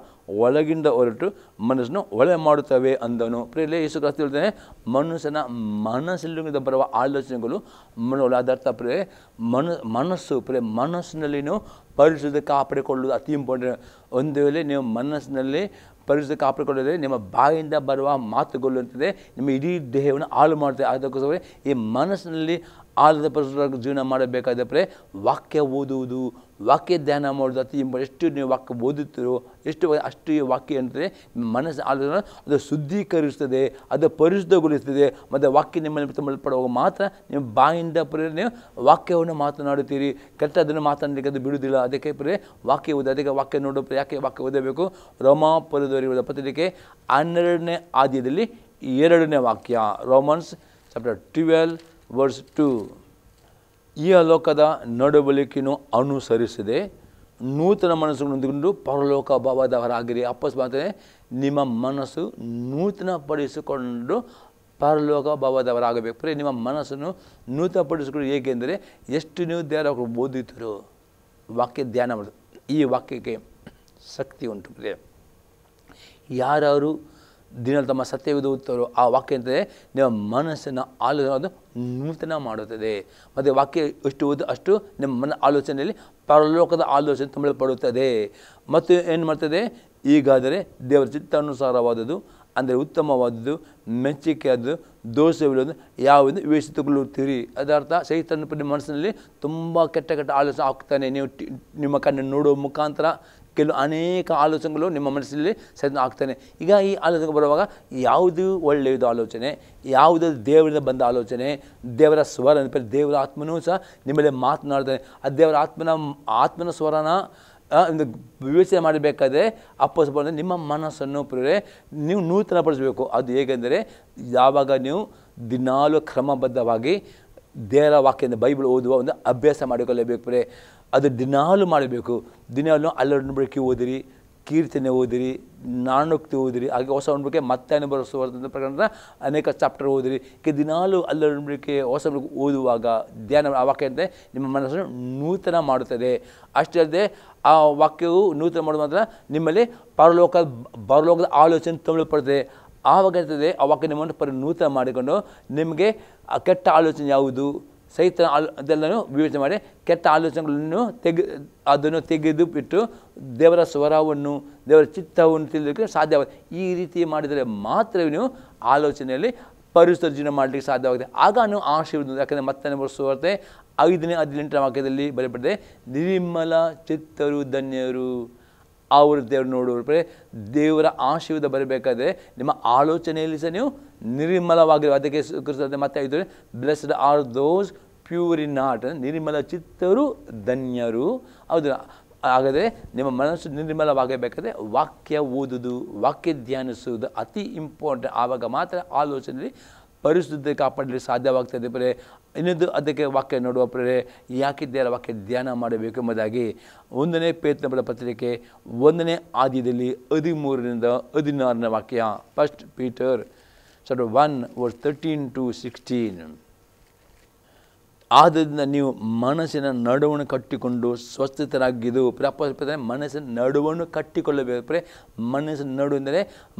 ಒಳಗಿಂದ ಹೊರಟು ಮನಸ್ಸನ್ನು ಒಳೆ ಮಾಡುತ್ತವೆ ಅಂದನು. ಪ್ರಿಯರೇ, ಯೇಸು ಕ್ರಿಸ್ತ ಹೇಳ್ತಾನೆ ಮನುಷ್ಯನ ಮನಸ್ಸಿನಿಂದ ಬರುವ ಆಲೋಚನೆಗಳು ಅದರ್ಥ ಪ್ರಿಯರೇ ಮನಸ್ಸು ಮನಸ್ಸಿನಲ್ಲಿನೂ ಪರಿಶುದ್ಧ ಕಾಪಾಡಿಕೊಳ್ಳುವುದು ಅತಿ ಇಂಪಾರ್ಟೆಂಟ್. ಒಂದು ವೇಳೆ ನೀವು ಮನಸ್ಸಿನಲ್ಲಿ ಪರಿಶುದ್ಧ ಕಾಪಾಡಿಕೊಳ್ಳದೆ ನಿಮ್ಮ ಬಾಯಿಂದ ಬರುವ ಮಾತುಗಳು ಅಂತದೆ ನಿಮ್ಮ ಇಡೀ ದೇಹವನ್ನು ಹಾಳು ಮಾಡ್ತದೆ. ಅದಕ್ಕೋಸ್ಕರ ಈ ಮನಸ್ಸಿನಲ್ಲಿ ಆಳದ ಪರಿಶುದ್ಧ ಜೀವನ ಮಾಡಬೇಕಾದ್ರೆ ವಾಕ್ಯ ಓದುವುದು, ವಾಕ್ಯ ಧ್ಯಾನ ಮಾಡೋದು ಅತಿ ಇಂಪಾರ್ಟೆಂಟ್. ಎಷ್ಟು ನೀವು ವಾಕ್ಯ ಓದುತ್ತೀರೋ ಅಷ್ಟು ಈ ವಾಕ್ಯ ಅಂತಂದರೆ ಮನಸ್ಸು ಆಲೋಚನೆ ಅದು ಶುದ್ಧೀಕರಿಸ್ತದೆ, ಅದು ಪರಿಶುದ್ಧಗೊಳಿಸ್ತದೆ. ಮತ್ತು ವಾಕ್ಯ ನಿಮ್ಮಲ್ಲಿ ಸಂಬಂಧಪಡುವಾಗ ಮಾತ್ರ ನಿಮ್ಮ ಬಾಯಿಂದ ನೀವು ವಾಕ್ಯವನ್ನು ಮಾತನಾಡುತ್ತೀರಿ. ಕೆಟ್ಟದನ್ನು ಮಾತನಾಡಲಿಕ್ಕೆ ಅದು ಬಿಡುವುದಿಲ್ಲ. ಅದಕ್ಕೆ ವಾಕ್ಯ ಓದಿ, ಅದಕ್ಕೆ ವಾಕ್ಯ ನೋಡೋ ಯಾಕೆ ವಾಕ್ಯ ಓದಬೇಕು? ರೋಮಾಪುರದವರಿಗೆ ಪತ್ರಿಕೆ 12ನೇ ಆದ್ಯದಲ್ಲಿ 2ನೇ ವಾಕ್ಯ. Romans chapter 12 verse 2. ಈ ಲೋಕದ ನಡವಳಿಕೆಯನ್ನು ಅನುಸರಿಸದೆ ನೂತನ ಮನಸ್ಸನ್ನು ಹೊಂದಿಕೊಂಡು ಪರಲೋಕ ಭಾವದವರಾಗಿರಿ. ಅಪ್ಪಸ್ಮಾತೆ ನಿಮ್ಮ ಮನಸ್ಸು ನೂತನಪಡಿಸಿಕೊಂಡು ಪರಲೋಕ ಭಾವದವರಾಗಬೇಕು. ನಿಮ್ಮ ಮನಸ್ಸನ್ನು ನೂತನಪಡಿಸಿಕೊಂಡು ಹೇಗೆಂದರೆ ಎಷ್ಟು ನೀವು ದೇವರ ಓದುತ್ತೀರೋ ವಾಕ್ಯ ಧ್ಯಾನ ಮಾಡೋದು ಈ ವಾಕ್ಯಕ್ಕೆ ಶಕ್ತಿ ಉಂಟು. ಯಾರು ದಿನ ತಮ್ಮ ಸತ್ಯವಿದು ಓದುತ್ತಾರೋ ಆ ವಾಕ್ಯ ಅಂತಂದರೆ ನಿಮ್ಮ ಮನಸ್ಸಿನ ಆಲೋಚನೆ ಅದು ನೂತನ ಮಾಡುತ್ತದೆ. ಮತ್ತು ವಾಕ್ಯ ಎಷ್ಟು ಓದು ಅಷ್ಟು ನಿಮ್ಮ ಆಲೋಚನೆಯಲ್ಲಿ ಪರಲೋಕದ ಆಲೋಚನೆ ತುಂಬಲ್ಪಡುತ್ತದೆ. ಮತ್ತು ಏನು ಮಾಡ್ತದೆ? ಈಗಾದರೆ ದೇವರ ಚಿತ್ತಾನುಸಾರವಾದದ್ದು ಅಂದರೆ ಉತ್ತಮವಾದದ್ದು, ಮೆಚ್ಚುಗೆಯಾದದ್ದು, ದೋಷವಿಲ್ಲದು ಯಾವುದು ವಿವೇಚಿಸಿಕೊಳ್ಳುತ್ತೀರಿ. ಅದರ್ಥ ಸೈತಾನನು ನಿಮ್ಮ ಮನಸ್ಸಿನಲ್ಲಿ ತುಂಬ ಕೆಟ್ಟ ಕೆಟ್ಟ ಆಲೋಚನೆ ಆಗ್ತಾನೆ. ನೀವು ನಿಮ್ಮ ಕಣ್ಣನ್ನು ನೋಡುವ ಮುಖಾಂತರ ಕೆಲವು ಅನೇಕ ಆಲೋಚನೆಗಳು ನಿಮ್ಮ ಮನಸ್ಸಲ್ಲಿ ಸೈತಾನ ಆಗ್ತಾನೆ. ಈಗ ಈ ಆಲೋಚನೆ ಬರುವಾಗ ಯಾವುದು ಒಳ್ಳೆಯದು ಆಲೋಚನೆ, ಯಾವುದು ದೇವರಿಂದ ಬಂದ ಆಲೋಚನೆ, ದೇವರ ಸ್ವರ, ದೇವರ ಆತ್ಮನೂ ಸಹ ನಿಮ್ಮಲ್ಲಿ ಮಾತನಾಡ್ತಾನೆ. ಆ ದೇವರ ಆತ್ಮನ ಸ್ವರನ ಒಂದು ವಿವೇಚನೆ ಮಾಡಬೇಕಾದ್ರೆ ಅಪ್ಪಸ್ಬಂದು ನಿಮ್ಮ ಮನಸ್ಸನ್ನು ನೀವು ನೂತನಪಡಿಸಬೇಕು. ಅದು ಹೇಗೆಂದರೆ ಯಾವಾಗ ನೀವು ದಿನಾಲು ಕ್ರಮಬದ್ಧವಾಗಿ ದೇವರ ವಾಕ್ಯದಿಂದ ಬೈಬಲ್ ಓದುವ ಒಂದು ಅಭ್ಯಾಸ ಮಾಡಿಕೊಳ್ಳಬೇಕು ಪ್ರೆ. ಅದು ದಿನಾಲು ಮಾಡಬೇಕು. ದಿನಾಲು ಅಲ್ಲೊಂಬಳಿಕೆ ಓದಿರಿ, ಕೀರ್ತನೆ ಓದಿರಿ, ನಾಣುಕ್ತಿ ಓದಿರಿ, ಹಾಗೆ ಹೊಸ ಒಣಬಳಿಕೆ ಮತ್ತೆ ಬರೆಸುವಂಥ ಪ್ರಕಾರ ಅನೇಕ ಚಾಪ್ಟರ್ ಓದಿರಿ. ದಿನಾಲು ಅಲ್ಲೊಂಬಳಿಕೆ ಹೊಸ ಓದುವಾಗ ಧ್ಯಾನ ಆ ವಾಕ್ಯ ಅಂತೆ ನಿಮ್ಮ ಮನಸ್ಸನ್ನು ನೂತನ ಮಾಡುತ್ತದೆ. ಅಷ್ಟೇ ಅಲ್ಲದೆ ಆ ವಾಕ್ಯವು ನೂತನ ಮಾಡುವ ಮಾತ್ರ ನಿಮ್ಮಲ್ಲಿ ಪರಲೋಕದ ಆಲೋಚನೆ ತುಂಬಲ್ಪಡ್ತದೆ. ಆವಾಗ ಇರ್ತದೆ ಆ ವಾಕ್ಯ ನಿಮ್ಮನ್ನು ನೂತನ ಮಾಡಿಕೊಂಡು ನಿಮಗೆ ಕೆಟ್ಟ ಆಲೋಚನೆ ಯಾವುದು, ಸಹಿತ ಅದೆಲ್ಲನೂ ವಿವೇಚನೆ ಮಾಡಿ ಕೆಟ್ಟ ಆಲೋಚನೆಗಳನ್ನು ಅದನ್ನು ತೆಗೆದು ಬಿಟ್ಟು ದೇವರ ಸ್ವರವನ್ನು, ದೇವರ ಚಿತ್ತವನ್ನು ತಿಳಿಯೋಕ್ಕೆ ಸಾಧ್ಯವಾಗುತ್ತೆ. ಈ ರೀತಿ ಮಾಡಿದರೆ ಮಾತ್ರ ನೀವು ಆಲೋಚನೆಯಲ್ಲಿ ಪರಿಶುದ್ಧ ಜೀವನ ಮಾಡಲಿಕ್ಕೆ ಸಾಧ್ಯವಾಗುತ್ತೆ. ಆಗ ನೀವು ಆಶೀರ್ವಾದ. ಯಾಕಂದರೆ ಮತ್ತೆ ಬರೆಸುವಂತೆ 5:18 ವಾಕ್ಯದಲ್ಲಿ ಬರೆಯಲ್ಪಟ್ಟಿದೆ, ನಿರ್ಮಲ ಚಿತ್ತರು ಧನ್ಯರು, ಅವರು ದೇವರು ನೋಡುವರೆ. ದೇವರ ಆಶೀರ್ವಾದ ಬರಬೇಕಾದ್ರೆ ನಿಮ್ಮ ಆಲೋಚನೆಯಲ್ಲಿ ಸಹ ನೀವು ನಿರ್ಮಲವಾಗಿರೋ. ಅದಕ್ಕೆ ಮತ್ತೆ ಇದು blessed are those pure in heart, ನಿರ್ಮಲ ಚಿತ್ತರು ಧನ್ಯರು. ಹೌದು. ಹಾಗಾದರೆ ನಿಮ್ಮ ಮನಸ್ಸು ನಿರ್ಮಲವಾಗಬೇಕಾದ್ರೆ ವಾಕ್ಯ ಓದುವುದು, ವಾಕ್ಯ ಧ್ಯಾನಿಸುವುದು ಅತಿ ಇಂಪಾರ್ಟೆಂಟ್. ಆವಾಗ ಮಾತ್ರ ಆಲೋಚನೆಯಲ್ಲಿ ಪರಿಶುದ್ಧತೆ ಕಾಪಾಡಲಿಕ್ಕೆ ಸಾಧ್ಯವಾಗ್ತದೆ ಪ್ರೆ. ಇನ್ನೊಂದು ಅದಕ್ಕೆ ವಾಕ್ಯ ನೋಡುವ ಪ್ರೇರೆ, ಯಾಕಿದ್ದಾರೆ ವಾಕ್ಯ ಧ್ಯಾನ ಮಾಡಬೇಕು ಎಂಬುದಾಗಿ 1ನೇ ಪೇತ್ರನ ಪತ್ರಿಕೆ 1ನೇ ಆದ್ಯದಲ್ಲಿ 13-16 ವಾಕ್ಯ. 1 Peter chapter 1 verse 13 to 16. ಆದ್ದರಿಂದ ನೀವು ಮನಸ್ಸಿನ ನಡುವನ್ನು ಕಟ್ಟಿಕೊಂಡು ಸ್ವಸ್ಥತರಾಗಿದ್ದು. ಮನಸ್ಸಿನ ನಡುವನ್ನು ಕಟ್ಟಿಕೊಳ್ಳಬೇಕು. ಮನಸ್ಸಿನ ನಡು ಅಂದರೆ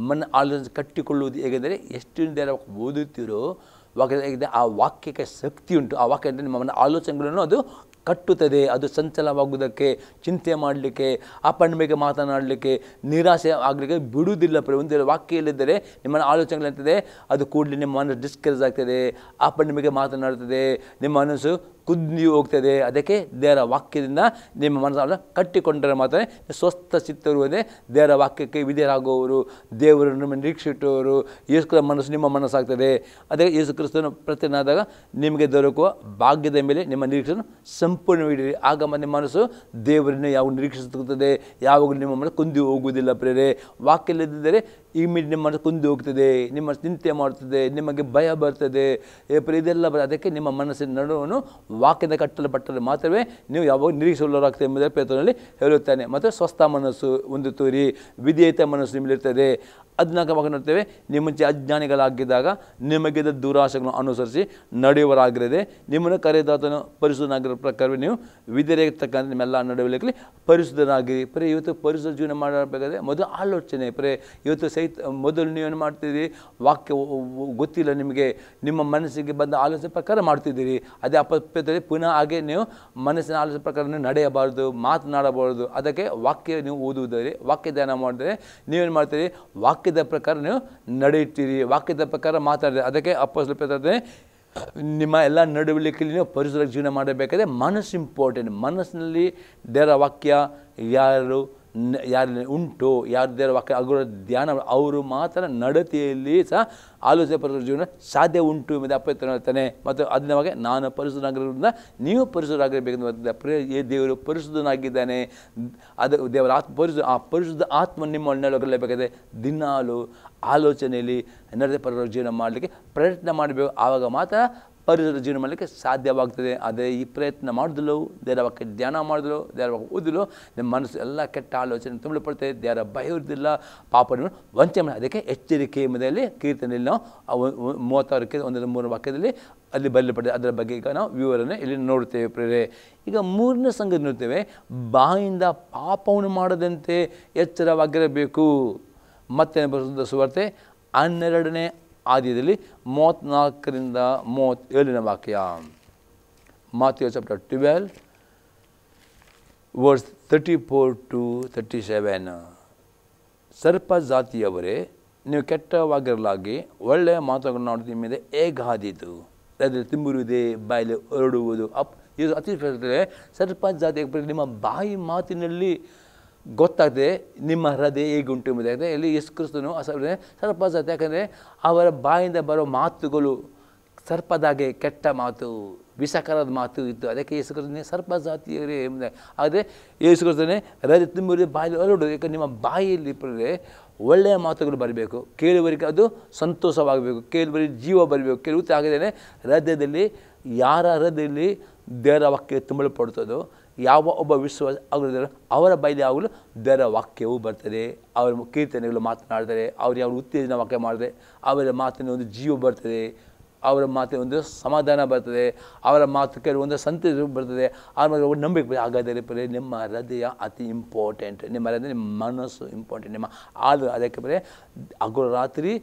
ಆಲೋಚನೆ ಕಟ್ಟಿಕೊಳ್ಳುವುದು ಹೇಗೆಂದರೆ, ಎಷ್ಟು ದೇವರ ಓದುತ್ತೀರೋ ವಾಕ್ಯ ಆ ವಾಕ್ಯಕ್ಕೆ ಶಕ್ತಿ ಉಂಟು. ಆ ವಾಕ್ಯ ಅಂದರೆ ನಿಮ್ಮ ಆಲೋಚನೆಗಳನ್ನು ಅದು ಕಟ್ಟುತ್ತದೆ. ಅದು ಸಂಚಲವಾಗುವುದಕ್ಕೆ, ಚಿಂತೆ ಮಾಡಲಿಕ್ಕೆ, ಅಪಣ್ಮೆಗೆ ಮಾತನಾಡಲಿಕ್ಕೆ, ನಿರಾಸೆ ಆಗಲಿಕ್ಕೆ ಬಿಡುವುದಿಲ್ಲ. ಒಂದು ವಾಕ್ಯ ಇಲ್ಲದಿದ್ದರೆ ನಿಮ್ಮ ಆಲೋಚನೆಗಳಿರ್ತದೆ, ಅದು ಕೂಡಲೇ ನಿಮ್ಮ ಮನಸ್ಸು ಡಿಸ್ಕರೇಜ್ ಆಗ್ತದೆ, ಅಪಣ್ಮೆಗೆ ಮಾತನಾಡ್ತದೆ, ನಿಮ್ಮ ಮನಸ್ಸು ಕುದ್ದಿ ಹೋಗ್ತದೆ. ಅದಕ್ಕೆ ದೇವರ ವಾಕ್ಯದಿಂದ ನಿಮ್ಮ ಮನಸ್ಸನ್ನು ಕಟ್ಟಿಕೊಂಡರೆ ಮಾತ್ರ ಸ್ವಸ್ಥ ಚಿತ್ತರುವುದೇ. ದೇವರ ವಾಕ್ಯಕ್ಕೆ ವಿಧೇಯರಾಗುವವರು, ದೇವರನ್ನು ನಿರೀಕ್ಷೆ ಇಟ್ಟುವವರು, ಯೇಸು ಮನಸ್ಸು ನಿಮ್ಮ ಮನಸ್ಸಾಗ್ತದೆ. ಅದೇ ಯೇಸು ಕ್ರಿಸ್ತನ ಪ್ರತಿನಾದಾಗ ನಿಮಗೆ ದೊರಕುವ ಭಾಗ್ಯದ ಮೇಲೆ ನಿಮ್ಮ ನಿರೀಕ್ಷೆಯನ್ನು ಸಂಪೂರ್ಣವಿಡಿರಿ. ಆಗ ನಿಮ್ಮ ಮನಸ್ಸು ದೇವರನ್ನು ಯಾವಾಗ ನಿರೀಕ್ಷಿಸುತ್ತದೆ, ಯಾವಾಗಲೂ ನಿಮ್ಮ ಮನಸ್ಸು ಕುಂದಿ ಹೋಗುವುದಿಲ್ಲ ಪ್ರೇರೆ. ವಾಕ್ಯ ಇಲ್ಲದಿದ್ದರೆ ನಿಮ್ಮ ಮನಸ್ಸು ಕುಂದಿ ಹೋಗ್ತದೆ, ನಿಮ್ಮ ಚಿಂತೆ ಮಾಡ್ತದೆ, ನಿಮಗೆ ಭಯ ಬರ್ತದೆ, ಇದೆಲ್ಲ ಅದಕ್ಕೆ ನಿಮ್ಮ ಮನಸ್ಸಿನ ನಡುವನ್ನು ವಾಕ್ಯದ ಕಟ್ಟಲ್ಪಟ್ಟರೆ ಮಾತ್ರವೇ ನೀವು ಯಾವಾಗ ನಿರೀಕ್ಷೆಯುಳ್ಳವರಾಗ್ತದೆ ಎಂಬುದನ್ನು ಪೇತ್ರನಲ್ಲಿ ಹೇಳುತ್ತಾನೆ. ಮತ್ತು ಸ್ವಸ್ಥ ಮನಸ್ಸು ಒಂದು ತೋರಿ, ವಿಧೇಯತೆ ಮನಸ್ಸು ನಿಮ್ಮಲ್ಲಿರ್ತದೆ. ಅದನ್ನ ನೋಡ್ತೇವೆ, ನಿಮ್ಮ ಮುಂಚೆ ಅಜ್ಞಾನಿಗಳಾಗಿದ್ದಾಗ ನಿಮಗಿದ್ದ ದುರಾಶೆಗಳನ್ನು ಅನುಸರಿಸಿ ನಡೆಯುವರಾಗಿರದೆ ನಿಮ್ಮನ್ನು ಕರೆದಾತನು ಪರಿಶುದ್ಧನಾಗಿರೋ ಪ್ರಕಾರವೇ ನೀವು ವಿಧೇಯರಾಗಿರ್ತಕ್ಕಂಥ ನಿಮ್ಮೆಲ್ಲ ನಡವಳಿಕೆಯಲ್ಲಿ ಪರಿಶುದ್ಧರಾಗಿರಿ. ಇವತ್ತು ಪರಿಶುದ್ಧ ಜೀವನ ಮಾಡಬೇಕಾದ್ರೆ ಮೊದಲು ಆಲೋಚನೆ ಇವತ್ತು ಮೊದಲು ನೀವೇನು ಮಾಡ್ತಿದ್ದೀರಿ, ವಾಕ್ಯ ಗೊತ್ತಿಲ್ಲ ನಿಮಗೆ, ನಿಮ್ಮ ಮನಸ್ಸಿಗೆ ಬಂದ ಆಲೋಚನೆ ಪ್ರಕಾರ ಮಾಡ್ತಿದ್ದೀರಿ. ಅದೇ ಅಪಪ್ಯದಲ್ಲಿ ಪುನಃ ಹಾಗೆ ನೀವು ಮನಸ್ಸಿನ ಆಲೋಚನೆ ಪ್ರಕಾರ ನಡೆಯಬಾರ್ದು, ಮಾತನಾಡಬಾರ್ದು. ಅದಕ್ಕೆ ವಾಕ್ಯ ನೀವು ಓದುವುದರೆ, ವಾಕ್ಯ ಧ್ಯಾನ ಮಾಡಿದರೆ ನೀವೇನು ಮಾಡ್ತೀರಿ, ವಾಕ್ಯದ ಪ್ರಕಾರ ನೀವು ನಡೆಯುತ್ತೀರಿ, ವಾಕ್ಯದ ಪ್ರಕಾರ ಮಾತಾಡಿದ್ರೆ. ಅದಕ್ಕೆ ಅಪೊಸ್ತಲ ಪೇತ್ರ ನಿಮ್ಮ ಎಲ್ಲ ನಡವಳಿಕೆಯಲ್ಲಿ ನೀವು ಪರಿಸರ ಜೀವನ ಮಾಡಬೇಕಾದ್ರೆ ಮನಸ್ಸು ಇಂಪಾರ್ಟೆಂಟ್. ಮನಸ್ಸಿನಲ್ಲಿ ದೇವರ ವಾಕ್ಯ ಯಾರು ಉಂಟು, ಯಾರು ದೇವರ ವಾಕ್ಯ ಅವರ ಧ್ಯಾನ, ಅವರು ಮಾತ್ರ ನಡತೆಯಲ್ಲಿ ಸಹ ಆಲೋಚನೆ ಪರಿಸರ ಜೀವನ ಸಾಧ್ಯ ಉಂಟು ಎಂಬುದು ಅಪೇತ್ರ ಹೇಳ್ತಾನೆ. ಮತ್ತು ಅದನ್ನವಾಗ ನಾನು ಪರಿಶುದ್ಧನಾಗಿರೋದ್ರಿಂದ ನೀವು ಪರಿಶುದ್ಧರಾಗಿರಬೇಕೆಂದು ದೇವರು ಪರಿಶುದ್ಧನಾಗಿದ್ದಾನೆ. ಅದು ದೇವರ ಪರಿಶುದ್ಧ ಆತ್ಮ ನಿಮ್ಮ ಒಳ್ಳೆಯಬೇಕಾದ್ರೆ ದಿನಾಲು ಆಲೋಚನೆಯಲ್ಲಿ ನಡೆದ ಪರಿಸರ ಜೀವನ ಮಾಡಲಿಕ್ಕೆ ಪ್ರಯತ್ನ ಮಾಡಬೇಕು. ಆವಾಗ ಮಾತ್ರ ಪರಿಸರ ಜೀವನ ಮಾಡಲಿಕ್ಕೆ ಸಾಧ್ಯವಾಗ್ತದೆ. ಅದೇ ಈ ಪ್ರಯತ್ನ ಮಾಡಿದಲು, ದೇವರ ವಾಕ್ಯ ಧ್ಯಾನ ಮಾಡಿದಲು, ದೇವರ ವಾಕ್ಯ ಓದಿಲು, ನಿಮ್ಮ ಮನಸ್ಸು ಎಲ್ಲ ಕೆಟ್ಟ ಆಲೋಚನೆ ತುಂಬಲ್ಪಡ್ತದೆ, ದೇವರ ಭಯ ಇರುವುದಿಲ್ಲ, ಪಾಪವನ್ನು ವಂಚನೆ ಮಾಡಿ. ಅದಕ್ಕೆ ಎಚ್ಚರಿಕೆ ಎಂಬುದರಲ್ಲಿ ಕೀರ್ತನೆಯಲ್ಲಿ ನಾವು 36 ವಾಕ್ಯದಲ್ಲಿ ಅಲ್ಲಿ ಬರಲ್ಪಟ್ಟಿದೆ. ಅದರ ಬಗ್ಗೆ ಈಗ ನಾವು ವಿವರಣೆ ಇಲ್ಲಿ ನೋಡ್ತೇವೆ ಪ್ರೇರೆ. ಈಗ 3ನೇ ಸಂಗತಿ ನೋಡ್ತೇವೆ, ಬಾಯಿಂದ ಪಾಪವನ್ನು ಮಾಡದಂತೆ ಎಚ್ಚರವಾಗಿರಬೇಕು. ಮತ್ತೆ ಬರೆದ ಸುವಾರ್ತೆ 12ನೇ ಆದ್ಯದಲ್ಲಿ 34-37 ವಾಕ್ಯ. Matthew chapter 12 verse 34 to 37. ಸರ್ಪ ಜಾತಿಯವರೇ, ನೀವು ಕೆಟ್ಟವಾಗಿರಲಾಗಿ ಒಳ್ಳೆಯ ಮಾತುಗಳನ್ನು ಆಡುವುದು ನಿಮ್ಮ ಮೇಲೆ ಹೇಗಾದೀತು? ಅದರಲ್ಲಿ ತಿಂಬುರುವುದೇ, ಬಾಯಲ್ಲಿ ಹೊರಡುವುದು. ಇದು ಅತಿ ಸರ್ಪ ಜಾತಿ ನಿಮ್ಮ ಬಾಯಿ ಮಾತಿನಲ್ಲಿ ಗೊತ್ತಾಗ್ತದೆ ನಿಮ್ಮ ಹೃದಯ ಹೇಗೆ ಉಂಟು ಎಂಬುದಾಗಿದೆ. ಇಲ್ಲಿ ಯೇಸು ಕ್ರಿಸ್ತನು ಸರ್ಪ ಜಾತಿ, ಯಾಕಂದರೆ ಅವರ ಬಾಯಿಂದ ಬರೋ ಮಾತುಗಳು ಸರ್ಪದಾಗೆ ಕೆಟ್ಟ ಮಾತು, ವಿಷಕರದ ಮಾತು ಇತ್ತು. ಅದಕ್ಕೆ ಯೇಸು ಕ್ರಿಸ್ತನೇ ಸರ್ಪ ಜಾತಿಯವರೇ ಎಂಬುದಾಗಿ. ಆದರೆ ಯೇಸು ಕ್ರಿಸ್ತನೇ ಹೃದಯ ತುಂಬಿರಿ ಬಾಯಲ್ಲಿ ಹೊರಡು. ಯಾಕಂದ್ರೆ ನಿಮ್ಮ ಬಾಯಲ್ಲಿ ಒಳ್ಳೆಯ ಮಾತುಗಳು ಬರಬೇಕು, ಕೇಳುವರಿಗೆ ಅದು ಸಂತೋಷವಾಗಬೇಕು, ಕೇಳುವರಿಗೆ ಜೀವ ಬರಬೇಕು. ಕೇಳುತ್ತೆ ಆಗಿದ್ದೇನೆ ಹೃದಯದಲ್ಲಿ, ಯಾರ ಹೃದಯದಲ್ಲಿ ದೇವರ ವಾಕ್ಯ ತುಂಬಲ್ಪಡುತ್ತದೋ, ಯಾವ ಒಬ್ಬ ವಿಶ್ವಾಸ ಆಗುವುದಿಲ್ಲ ಅವರ ಬಾಯಲ್ಲಿ ಯಾವಾಗಲೂ ದೇವರ ವಾಕ್ಯವು ಬರ್ತದೆ. ಅವರ ಕೀರ್ತನೆಗಳು ಮಾತನಾಡ್ತಾರೆ, ಅವ್ರು ಯಾವ ಉತ್ತೇಜನ ವಾಕ್ಯ ಮಾಡಿದ್ರೆ ಅವರ ಮಾತಿನ ಒಂದು ಜೀವ ಬರ್ತದೆ, ಅವರ ಮಾತಿನ ಒಂದು ಸಮಾಧಾನ ಬರ್ತದೆ, ಅವರ ಮಾತು ಕೆಲವೊಂದು ಸಂತೋಷ ಬರ್ತದೆ, ಆಮೇಲೆ ನಂಬಿಕೆ. ಹಾಗಾದರೆ ನಿಮ್ಮ ಹೃದಯ ಅತಿ ಇಂಪಾರ್ಟೆಂಟ್. ನಿಮ್ಮ ಹೃದಯ, ನಿಮ್ಮ ಮನಸ್ಸು ಇಂಪಾರ್ಟೆಂಟ್. ನಿಮ್ಮ ಅದಕ್ಕೆ ಹಗಲು ರಾತ್ರಿ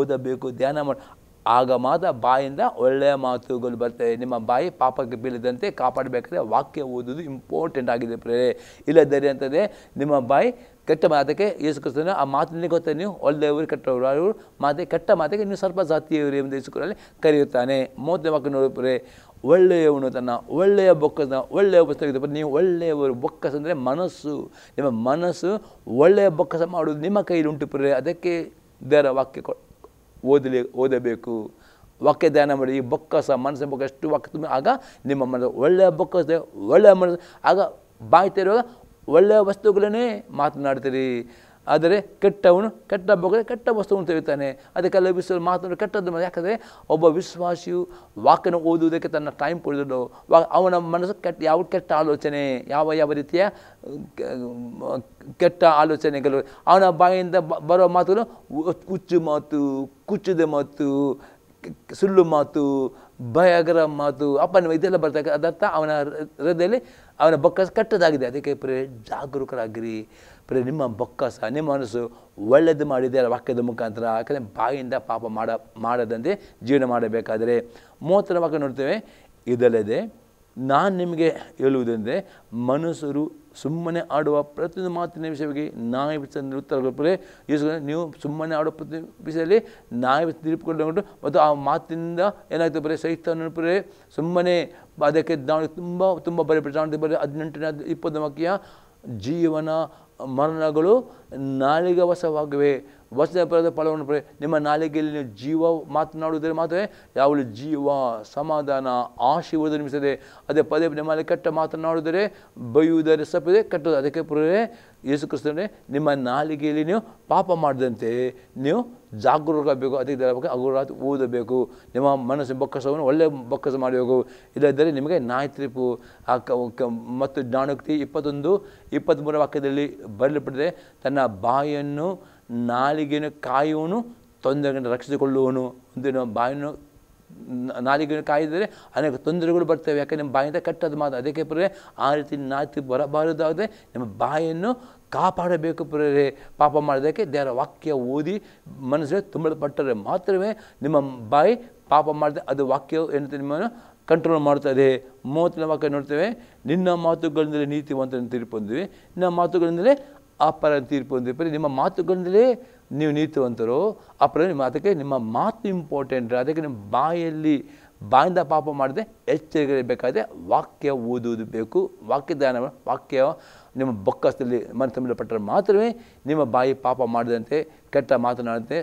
ಓದಬೇಕು, ಧ್ಯಾನ ಮಾಡಿ. ಆಗ ಮಾತ್ರ ಬಾಯಿಂದ ಒಳ್ಳೆಯ ಮಾತುಗಳು ಬರ್ತವೆ. ನಿಮ್ಮ ಬಾಯಿ ಪಾಪಕ್ಕೆ ಬೀಳದಂತೆ ಕಾಪಾಡಬೇಕಾದ್ರೆ ವಾಕ್ಯ ಓದೋದು ಇಂಪಾರ್ಟೆಂಟ್ ಆಗಿದೆ ಪ್ರೇರೆ. ಇಲ್ಲದರೆ ಅಂತಂದರೆ ನಿಮ್ಮ ಬಾಯಿ ಕೆಟ್ಟ ಮಾತಕ್ಕೆ ಯೇಸು ಕ್ರಿಸ್ತನ ಆ ಮಾತಿನ ಗೊತ್ತಾ, ನೀವು ಒಳ್ಳೆಯವರು ಕೆಟ್ಟವರು, ಅವರು ಮಾತೆ ಕೆಟ್ಟ ಮಾತಿಗೆ ನೀವು ಸ್ವಲ್ಪ ಜಾತಿಯವರು ಎಂದು ಯೇಸು ಕ್ರಿಸ್ತನಲ್ಲಿ ಕರೆಯುತ್ತಾನೆ. 30ನೇ ವಾಕ್ಯ ನೋಡಿದ್ರೆ ಒಳ್ಳೆಯವನು ತನ್ನ ಒಳ್ಳೆಯ ಬೊಕ್ಕಸನ ಒಳ್ಳೆಯ ಪುಸ್ತಕ. ನೀವು ಒಳ್ಳೆಯವರು, ಬೊಕ್ಕಸ ಅಂದರೆ ಮನಸ್ಸು. ನಿಮ್ಮ ಮನಸ್ಸು ಒಳ್ಳೆಯ ಬೊಕ್ಕಸ ಮಾಡೋದು ನಿಮ್ಮ ಕೈಲಿ ಉಂಟು ಪ್ರೇರೆ. ಅದಕ್ಕೆ ದೇವರ ವಾಕ್ಯ ಓದಬೇಕು, ವಾಕ್ಯ ಧ್ಯಾನ ಮಾಡಿ. ಈ ಬೊಕ್ಕಸ ಮನಸ್ಸಿನ ಬೊಕ್ಕ ಎಷ್ಟು ವಾಕ್ಯ ತುಂಬ, ಆಗ ನಿಮ್ಮ ಮನಸ್ಸು ಒಳ್ಳೆಯ ಬೊಕ್ಕಸ, ಒಳ್ಳೆಯ ಮನಸ್ಸು. ಆಗ ಬಾಯಿ ತೆರೆಯುವಾಗ ಒಳ್ಳೆಯ ವಸ್ತುಗಳನ್ನೇ ಮಾತನಾಡ್ತೀರಿ. ಆದರೆ ಕೆಟ್ಟವನು ಕೆಟ್ಟ ಬೊಕ್ಕ ಕೆಟ್ಟ ವಸ್ತುವನ್ನು ತೆಗಿತಾನೆ. ಅದಕ್ಕೆಲ್ಲ ಮಾತನಾಡಿ ಕೆಟ್ಟದ್ದು. ಯಾಕಂದರೆ ಒಬ್ಬ ವಿಶ್ವಾಸಿಯು ವಾಕ್ಯನ ಓದುವುದಕ್ಕೆ ತನ್ನ ಟೈಮ್ ಕೊಡೋದು. ಅವನ ಮನಸ್ಸು ಯಾವ ಕೆಟ್ಟ ಆಲೋಚನೆ, ಯಾವ ರೀತಿಯ ಕೆಟ್ಟ ಆಲೋಚನೆಗಳು, ಅವನ ಬಾಯಿಂದ ಬರೋ ಮಾತುಗಳು ಹುಚ್ಚು ಮಾತು, ಕುಚ್ಚುದ ಮಾತು, ಸುಳ್ಳು ಮಾತು, ಭಯಗರ ಮಾತು, ಅಪ್ಪನ ಇದೆಲ್ಲ ಬರ್ತದೆ. ಅದರ್ಥ ಅವನ ಹೃದಯದಲ್ಲಿ ಅವನ ಬೊಕ್ಕಸ ಕೆಟ್ಟದಾಗಿದೆ. ಅದಕ್ಕೆ ಜಾಗರೂಕರಾಗಿರಿ. ನಿಮ್ಮ ಬೊಕ್ಕಸ, ನಿಮ್ಮ ಮನಸ್ಸು ಒಳ್ಳೆಯದು ಮಾಡಿದೆ ವಾಕ್ಯದ ಮುಖಾಂತರ. ಯಾಕಂದರೆ ಬಾಯಿಂದ ಪಾಪ ಮಾಡದಂತೆ ಜೀವನ ಮಾಡಬೇಕಾದರೆ. 30ನೇ ವಾಕ್ಯ ನೋಡ್ತೇವೆ. ಇದಲ್ಲದೆ ನಾನು ನಿಮಗೆ ಹೇಳುವುದೆಂದರೆ, ಮನುಷ್ಯರು ಸುಮ್ಮನೆ ಆಡುವ ಪ್ರತಿಯೊಂದು ಮಾತಿನ ವಿಷಯವಾಗಿ ನ್ಯಾಯ ವಿಚಾರಣೆ ಉತ್ತರಗಳು. ನೀವು ಸುಮ್ಮನೆ ಆಡುವ ಪ್ರತಿ ವಿಷಯದಲ್ಲಿ ನ್ಯಾಯ ತೀರ್ಪುಕೊಂಡು ಮತ್ತು ಆ ಮಾತಿನಿಂದ ಏನಾಗ್ತದೆ ಬರೀ ಸೈತಾನ ಸುಮ್ಮನೆ ಅದಕ್ಕೆ ನಾವು ತುಂಬ ಬರೀ 18ನೇ 20ನೇ ವಾಕ್ಯ, ಜೀವನ ಮರಣಗಳು ನಾಲಿಗೆ ವಶವಾಗಿವೆ. ವಚನಪರದ ಫಲವನ್ನು ಪಡೆ. ನಿಮ್ಮ ನಾಲಿಗೆಯಲ್ಲಿ ನೀವು ಜೀವ ಮಾತನಾಡುವುದರ ಮಾತ್ರವೇ ಯಾವಳು ಜೀವ, ಸಮಾಧಾನ, ಆಶೀರ್ವಾದ ನಿರ್ಮಿಸದೆ. ಅದೇ ಪದೇ ನಿಮ್ಮಲ್ಲಿ ಕೆಟ್ಟ ಮಾತನಾಡುವುದರೆ ಬೈಯುವುದರೆ ಸಪ್ಪದೆ ಕೆಟ್ಟದು. ಅದಕ್ಕೆ ಪುರೇ ಯೇಸು ಕ್ರಿಸ್ತನೇ ನಿಮ್ಮ ನಾಲಿಗೆಯಲ್ಲಿ ನೀವು ಪಾಪ ಮಾಡಿದಂತೆ ನೀವು ಜಾಗರೂಕರಾಗಬೇಕು. ಅದಕ್ಕೆ ಹಗಲು ಓದಬೇಕು. ನಿಮ್ಮ ಮನಸ್ಸಿನ ಬೊಕ್ಕಸವನ್ನು ಒಳ್ಳೆಯ ಬೊಕ್ಕಸ ಮಾಡಬೇಕು. ಇಲ್ಲದಿದ್ದರೆ ನಿಮಗೆ ನ್ಯಾಯ ತೀರ್ಪು. ಮತ್ತು ಜ್ಞಾನೋಕ್ತಿ 21-23 ವಾಕ್ಯದಲ್ಲಿ ಬರೆಯಲ್ಪಟ್ಟಿದೆ. ತನ್ನ ಬಾಯನ್ನು ನಾಲಿಗೆಯನ್ನು ಕಾಯುವನು ತೊಂದರೆಗಳನ್ನು ರಕ್ಷಿಸಿಕೊಳ್ಳುವನು. ಒಂದು ನಮ್ಮ ಬಾಯನ್ನು ನಾಲಿಗೆಯನ್ನು ಕಾಯಿದರೆ ಅನೇಕ ತೊಂದರೆಗಳು ಬರ್ತವೆ. ಯಾಕೆ ನಿಮ್ಮ ಬಾಯಿಂದ ಕೆಟ್ಟದ್ದು ಮಾತು. ಅದಕ್ಕೆ ಪುರೇ ಆ ರೀತಿ ನಾತಿ ಬರಬಾರದಾದರೆ ನಿಮ್ಮ ಬಾಯನ್ನು ಕಾಪಾಡಬೇಕು. ಪುರೇ ಪಾಪ ಮಾಡೋದಕ್ಕೆ ದೇವರ ವಾಕ್ಯ ಓದಿ ಮನಸ್ಸಿಗೆ ತುಂಬಲ್ಪಟ್ಟರೆ ಮಾತ್ರವೇ ನಿಮ್ಮ ಬಾಯಿ ಪಾಪ ಮಾಡಿದೆ ಅದು ವಾಕ್ಯ ಏನಂತ ನಿಮ್ಮನ್ನು ಕಂಟ್ರೋಲ್ ಮಾಡ್ತದೆ. 30ನೇ ವಾಕ್ಯ ನೋಡ್ತೇವೆ. ನಿನ್ನ ಮಾತುಗಳಿಂದಲೇ ನೀತಿವಂತನ ತೀರ್ಪು ಹೊಂದಿವಿ, ನಿನ್ನ ಮಾತುಗಳಿಂದಲೇ ಅಪರ ತೀರ್ಪು ಹೊಂದಿವಿ. ನಿಮ್ಮ ಮಾತುಗಳಿಂದಲೇ ನೀವು ನೀತಿವಂತರು, ಅಪರ ನಿಮ್ಮ. ಅದಕ್ಕೆ ನಿಮ್ಮ ಮಾತು ಇಂಪಾರ್ಟೆಂಟ್. ಅದಕ್ಕೆ ನಿಮ್ಮ ಬಾಯಿಂದ ಪಾಪ ಮಾಡದೆ ಎಚ್ಚರಿಕೆ ಬೇಕಾದರೆ ವಾಕ್ಯ ಓದುವುದು ಬೇಕು. ವಾಕ್ಯ ಧ್ಯಾನ, ವಾಕ್ಯ ನಿಮ್ಮ ಬೊಕ್ಕಸದಲ್ಲಿ ಮನತಂಬಲ್ಪಟ್ಟರೆ ಮಾತ್ರವೇ ನಿಮ್ಮ ಬಾಯಿ ಪಾಪ ಮಾಡದಂತೆ, ಕೆಟ್ಟ ಮಾತನಾಡದೆ,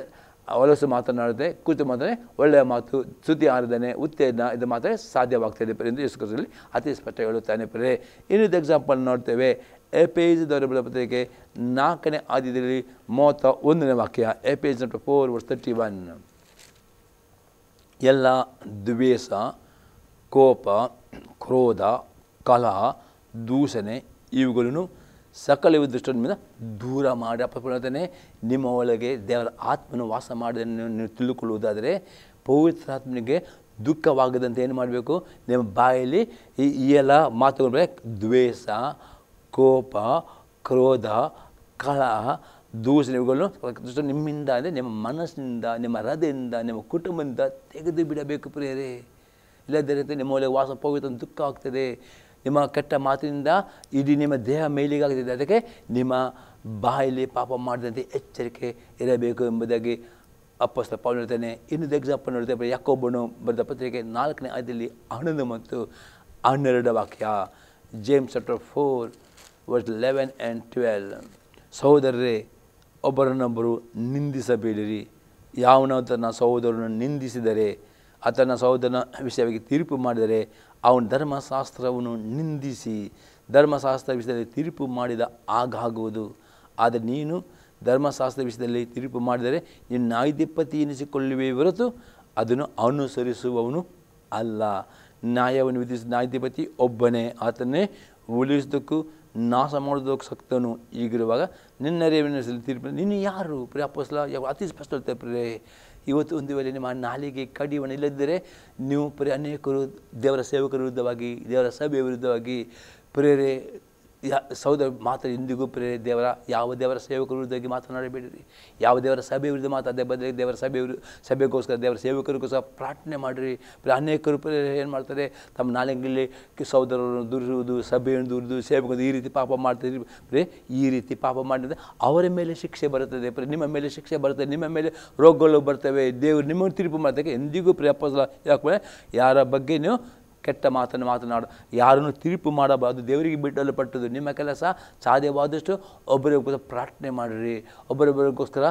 ಹೊಲಸು ಮಾತನಾಡದೆ, ಕೂತು ಮಾತನಾಡಿ ಒಳ್ಳೆಯ ಮಾತು, ಸ್ತುತಿ ಆರಾಧನೆ, ಉತ್ತೇಜನ ಇದು ಮಾತ್ರ ಸಾಧ್ಯವಾಗ್ತದೆ ಎಂದು ಯೇಸು ಕ್ರಿಸ್ತನಲ್ಲಿ ಅತಿ ಸ್ಪಷ್ಟ ಹೇಳುತ್ತಾನೆ. ಪರೇ ಇನ್ನೊಂದು ಎಕ್ಸಾಂಪಲ್ ನೋಡ್ತೇವೆ. ಎಫೆಸದವರ ಪತ್ರಿಕೆ 4ನೇ ಅಧ್ಯಾಯದಲ್ಲಿ 31ನೇ ವಾಕ್ಯ. ಎಫೆಸ 4:31. ಎಲ್ಲ ದ್ವೇಷ, ಕೋಪ, ಕ್ರೋಧ, ಕಲಹ, ದೂಷಣೆ ಇವುಗಳನ್ನು ಸಕಲ ದೃಷ್ಟಿಯಿಂದ ದೂರ ಮಾಡಿ. ಅಪ್ಪನೇ ನಿಮ್ಮ ಒಳಗೆ ದೇವರ ಆತ್ಮನು ವಾಸ ಮಾಡೋದನ್ನು ನೀವು ತಿಳಿದುಕೊಳ್ಳುವುದಾದರೆ ಪವಿತ್ರಾತ್ಮನಿಗೆ ದುಃಖವಾಗದಂತೆ ಏನು ಮಾಡಬೇಕು? ನಿಮ್ಮ ಬಾಯಲ್ಲಿ ಈ ಎಲ್ಲ ಮಾತುಗಳು ದ್ವೇಷ, ಕೋಪ, ಕ್ರೋಧ, ಕಲಹ, ದೂಷಣೆ ಇವುಗಳನ್ನು ನಿಮ್ಮಿಂದ ಅಂದರೆ ನಿಮ್ಮ ಮನಸ್ಸಿನಿಂದ, ನಿಮ್ಮ ಹೃದಯದಿಂದ, ನಿಮ್ಮ ಕುಟುಂಬದಿಂದ ತೆಗೆದು ಬಿಡಬೇಕು ಪ್ರಿಯರೇ. ಇಲ್ಲದಿರಂತೆ ನಿಮ್ಮ ಒಳಗೆ ವಾಸ ಪವಿತ್ರ ದುಃಖ ಆಗ್ತದೆ. ನಿಮ್ಮ ಕೆಟ್ಟ ಮಾತಿನಿಂದ ಇಡೀ ನಿಮ್ಮ ದೇಹ ಮೇಲಿಗಾಗ್ತದೆ. ಅದಕ್ಕೆ ನಿಮ್ಮ ಬಾಯಲ್ಲಿ ಪಾಪ ಮಾಡದಂತೆ ಎಚ್ಚರಿಕೆ ಇರಬೇಕು ಎಂಬುದಾಗಿ ಅಪೊಸ್ತಲ ಪೌಲ ಹೇಳ್ತಾನೆ. ಇನ್ನೊಂದು ಎಕ್ಸಾಂಪಲ್ ನೋಡ್ತೇವೆ. ಯಾಕೋಬನು ಬರೆದ ಪತ್ರಿಕೆ 4ನೇ ಅಧ್ಯಾಯದಲ್ಲಿ 11 ಮತ್ತು 12 ವಾಕ್ಯ. James 4:11 and 12. ಸಹೋದರರೇ, ಒಬ್ಬರನ್ನೊಬ್ಬರು ನಿಂದಿಸಬೇಡಿರಿ. ಯಾವನಾದರೂ ತನ್ನ ಸಹೋದರನನ್ನು ನಿಂದಿಸಿದರೆ ಆತನ ಸಹೋದರನ ವಿಷಯವಾಗಿ ತೀರ್ಪು ಮಾಡಿದರೆ ಅವನ ಧರ್ಮಶಾಸ್ತ್ರವನ್ನು ನಿಂದಿಸಿ ಧರ್ಮಶಾಸ್ತ್ರ ವಿಷಯದಲ್ಲಿ ತೀರ್ಪು ಮಾಡಿದ ಆಗಾಗುವುದು. ಆದರೆ ನೀನು ಧರ್ಮಶಾಸ್ತ್ರ ವಿಷಯದಲ್ಲಿ ತೀರ್ಪು ಮಾಡಿದರೆ ನೀನು ನ್ಯಾಯಾಧಿಪತಿ ಎನಿಸಿಕೊಳ್ಳುವೆ ಹೊರತು ಅದನ್ನು ಅನುಸರಿಸುವವನು ಅಲ್ಲ. ನ್ಯಾಯವನ್ನು ವಿಧಿಸಿದ ನ್ಯಾಯಾಧಿಪತಿ ಒಬ್ಬನೇ, ಆತನ್ನೇ ಉಳಿಸೋದಕ್ಕೂ ನಾಶ ಮಾಡೋದಕ್ಕೆ ಶಕ್ತನು. ಈಗಿರುವಾಗ ನಿನ್ನ ರೇವಣಿಸಲು ತೀರ್ಪು ನೀನು ಯಾರು? ಪ್ರಿಯ ಅಪೊಸ್ತಲ ಅತಿ ಸ್ಪಷ್ಟ ಹೇಳ್ತಾರೆ ಪ್ರಿಯರೇ, ಇವತ್ತು ಒಂದು ವೇಳೆ ನಿಮ್ಮ ನಾಲಿಗೆ ಕಡಿವಾಣ ಇಲ್ಲದಿದ್ದರೆ ನೀವು ಅನೇಕರು ದೇವರ ಸೇವಕರ ವಿರುದ್ಧವಾಗಿ, ದೇವರ ಸಭೆಯ ವಿರುದ್ಧವಾಗಿ ಪ್ರಿಯರೇ ಸಹೋದರ ಮಾತ್ರ ಎಂದಿಗೂ ಪ್ರಿಯರೇ ಯಾವ ದೇವರ ಸೇವಕರ ವಿರುದ್ಧವಾಗಿ ಮಾತನಾಡಬೇಡಿರಿ. ಯಾವ ದೇವರ ಸಭೆ ವಿರುದ್ಧ ಮಾತಾಡದೆ ಬದಲಿಗೆ ದೇವರ ಸಭೆಗೋಸ್ಕರ ದೇವರ ಸೇವಕರಿಗೋಸ್ಕರ ಪ್ರಾರ್ಥನೆ ಮಾಡಿರಿ. ಅನೇಕರು ಏನು ಮಾಡ್ತಾರೆ, ತಮ್ಮ ನಾಲಿಗೆಯಲ್ಲಿ ಸಹೋದರರನ್ನು ದೂರುವುದು, ಸಭೆಯನ್ನು ದೂರುವುದು, ಸೇವಕರು ಈ ರೀತಿ ಪಾಪ ಮಾಡ್ತಾರೆ. ಈ ರೀತಿ ಪಾಪ ಮಾಡಿದರೆ ಅವರ ಮೇಲೆ ಶಿಕ್ಷೆ ಬರುತ್ತದೆ, ನಿಮ್ಮ ಮೇಲೆ ಶಿಕ್ಷೆ ಬರ್ತದೆ, ನಿಮ್ಮ ಮೇಲೆ ರೋಗಗಳು ಬರ್ತವೆ. ದೇವರು ನಿಮ್ಮನ್ನು ತೀರ್ಪು ಮಾಡ್ತಕ್ಕೆ ಎಂದಿಗೂ ಅಪೊಸ್ತಲ ಯಾಕೆ ಯಾರ ಬಗ್ಗೆ ನೀವು ಕೆಟ್ಟ ಮಾತನ್ನು ಮಾತನಾಡು, ಯಾರನ್ನು ತೀರ್ಪು ಮಾಡಬಾರ್ದು, ದೇವರಿಗೆ ಬಿಡಲ್ಪಟ್ಟದ್ದು. ನಿಮ್ಮ ಕೆಲಸ ಸಾಧ್ಯವಾದಷ್ಟು ಒಬ್ಬರಿಗೋಸ್ಕರ ಪ್ರಾರ್ಥನೆ ಮಾಡಿರಿ, ಒಬ್ಬರೊಬ್ಬರಿಗೋಸ್ಕರ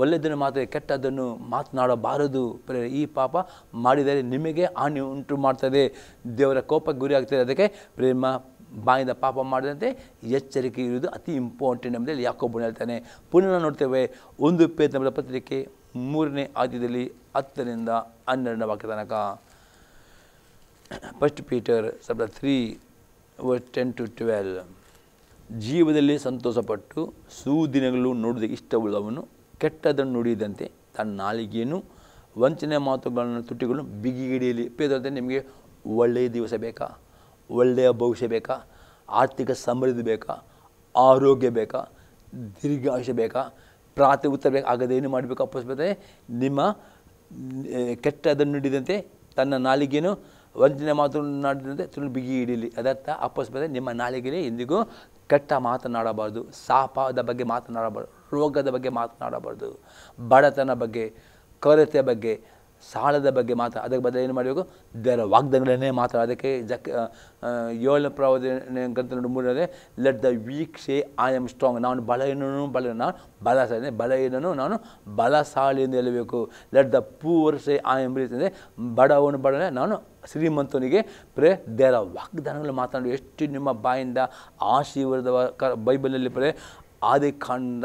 ಒಳ್ಳೆಯದನ್ನು ಮಾತ್ರ ಕೆಟ್ಟದ್ದನ್ನು ಮಾತನಾಡಬಾರದು. ಈ ಪಾಪ ಮಾಡಿದರೆ ನಿಮಗೆ ಹಾನಿ ಉಂಟು ಮಾಡ್ತದೆ, ದೇವರ ಕೋಪಕ್ಕೆ ಗುರಿ ಆಗ್ತದೆ. ಅದಕ್ಕೆ ಪ್ರೇಮ ಬಾಯಿಂದ ಪಾಪ ಮಾಡಿದಂತೆ ಎಚ್ಚರಿಕೆ ಇರುವುದು ಅತಿ ಇಂಪಾರ್ಟೆಂಟ್ ಎಂಬುದರಲ್ಲಿ ಯಾಕೊಬ್ಬನು ಹೇಳ್ತಾನೆ. ಪುನಃ ನೋಡ್ತೇವೆ 1 ಪೇತ್ರನ ಪತ್ರಿಕೆ 3ನೇ ಅಧ್ಯಾಯದಲ್ಲಿ 10ರಿಂದ 12ನೇ ವಾಕ್ಯ ತನಕ. 1 Peter chapter 3 verse 10-12. ಜೀವದಲ್ಲಿ ಸಂತೋಷಪಟ್ಟು ಸುದಿನಗಳು ನೋಡುವುದಕ್ಕೆ ಇಷ್ಟವುಳ್ಳವನು ಕೆಟ್ಟದನ್ನು ನುಡಿಯದಂತೆ ತನ್ನ ನಾಲಿಗೆಯನ್ನು ವಂಚನೆ ಮಾತುಗಳನ್ನು ತುಟಿಗಳನ್ನು ಬಿಗಿಹಿಡಿಯಲಿ. ಪೇದರಂತೆ ನಿಮಗೆ ಒಳ್ಳೆಯ ದಿವಸ ಬೇಕಾ, ಒಳ್ಳೆಯ ಭವಿಷ್ಯ ಬೇಕಾ, ಆರ್ಥಿಕ ಸಮೃದ್ಧಿ ಬೇಕಾ, ಆರೋಗ್ಯ ಬೇಕಾ, ದೀರ್ಘಾಯುಷ್ಯ ಬೇಕಾ, ಪ್ರಾರ್ಥನೆ ಉತ್ತರ ಬೇಕಾ, ಆಗದೆ ಏನು ಮಾಡಬೇಕು? ಅಪ್ಪಸ್ಬತ್ತೆ ನಿಮ್ಮ ಕೆಟ್ಟದನ್ನು ನುಡಿದಂತೆ ತನ್ನ ನಾಲಿಗೆಯನ್ನು ವಂಚನೆ ಮಾತನಾಡಿದಂತೆ ತುಳು ಬಿಗಿ ಹಿಡೀಲಿ. ಅದರ್ಥ ಅಪ್ಪಸ್ಬತ್ತೆ ನಿಮ್ಮ ನಾಲಿಗೆಯಲ್ಲಿ ಎಂದಿಗೂ ಕೆಟ್ಟ ಮಾತನಾಡಬಾರ್ದು, ಶಾಪದ ಬಗ್ಗೆ ಮಾತನಾಡಬಾರ್ದು, ರೋಗದ ಬಗ್ಗೆ ಮಾತನಾಡಬಾರ್ದು, ಬಡತನ ಬಗ್ಗೆ, ಕೊರತೆ ಬಗ್ಗೆ, ಸಾಲದ ಬಗ್ಗೆ ಅದಕ್ಕೆ ಬದಲು ಏನು ಮಾಡಬೇಕು? ದೇವರ ವಾಗ್ದಾನಗಳನ್ನೇ ಮಾತಾಡ. ಅದಕ್ಕೆ 7ನೇ ಪ್ರವಾದನೆ ಗ್ರಂಥ 3 let the weak say I am strong. ನಾನು ಬಲಹೀನನು ನಾನು ಬಲಶಾಲಿ ಎಂದು ಹೇಳಬೇಕು. Let the poor say I am rich ಅಂದರೆ ಬಡವನೇ ನಾನು ಶ್ರೀಮಂತನಿಗೆ ದೇವರ ವಾಗ್ದಾನಗಳು ಮಾತನಾಡಿ. ಎಷ್ಟು ನಿಮ್ಮ ಬಾಯಿಂದ ಆಶೀರ್ವಾದ ಬೈಬಲಲ್ಲಿ ಆದಿಕಾಂಡ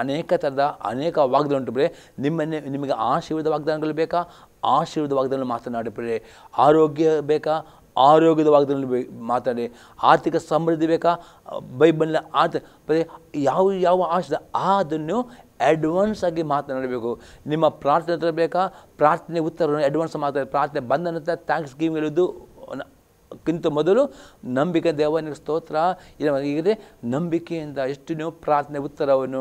ಅನೇಕ ಥರದ ಅನೇಕ ವಾಗ್ದಾನ ಉಂಟು ನಿಮಗೆ ಆಶೀರ್ವಾದ ವಾಗ್ದಾನಗಳು ಬೇಕಾ? ಆಶೀರ್ವಾದ ವಾಗ್ದಾನಗಳು ಮಾತನಾಡಿ. ಆರೋಗ್ಯ ಬೇಕಾ? ಆರೋಗ್ಯದ ವಾಗ್ದಾನಗಳು ಮಾತಾಡಿ. ಆರ್ಥಿಕ ಸಮೃದ್ಧಿ ಬೇಕಾ? ಬೈಬಲ್ನ ಯಾವ ಆಶೀರ್ವಾದ ಅದನ್ನು ಅಡ್ವಾನ್ಸ್ ಆಗಿ ಮಾತನಾಡಬೇಕು. ನಿಮ್ಮ ಪ್ರಾರ್ಥನೆ ಬೇಕಾ? ಪ್ರಾರ್ಥನೆ ಉತ್ತರವನ್ನು ಅಡ್ವಾನ್ಸ್ ಮಾತಾಡಿ. ಪ್ರಾರ್ಥನೆ ಬಂದ ನಂತರ ಥ್ಯಾಂಕ್ಸ್ ಗಿವಿಂಗ್ ಹೇಳೋದು ಕ್ಕಿಂತ ಮೊದಲು ನಂಬಿಕೆ ದೇವನಿಗೆ ಸ್ತೋತ್ರ ಇದೆ. ನಂಬಿಕೆಯಿಂದ ಎಷ್ಟು ನೀವು ಪ್ರಾರ್ಥನೆ ಉತ್ತರವನ್ನು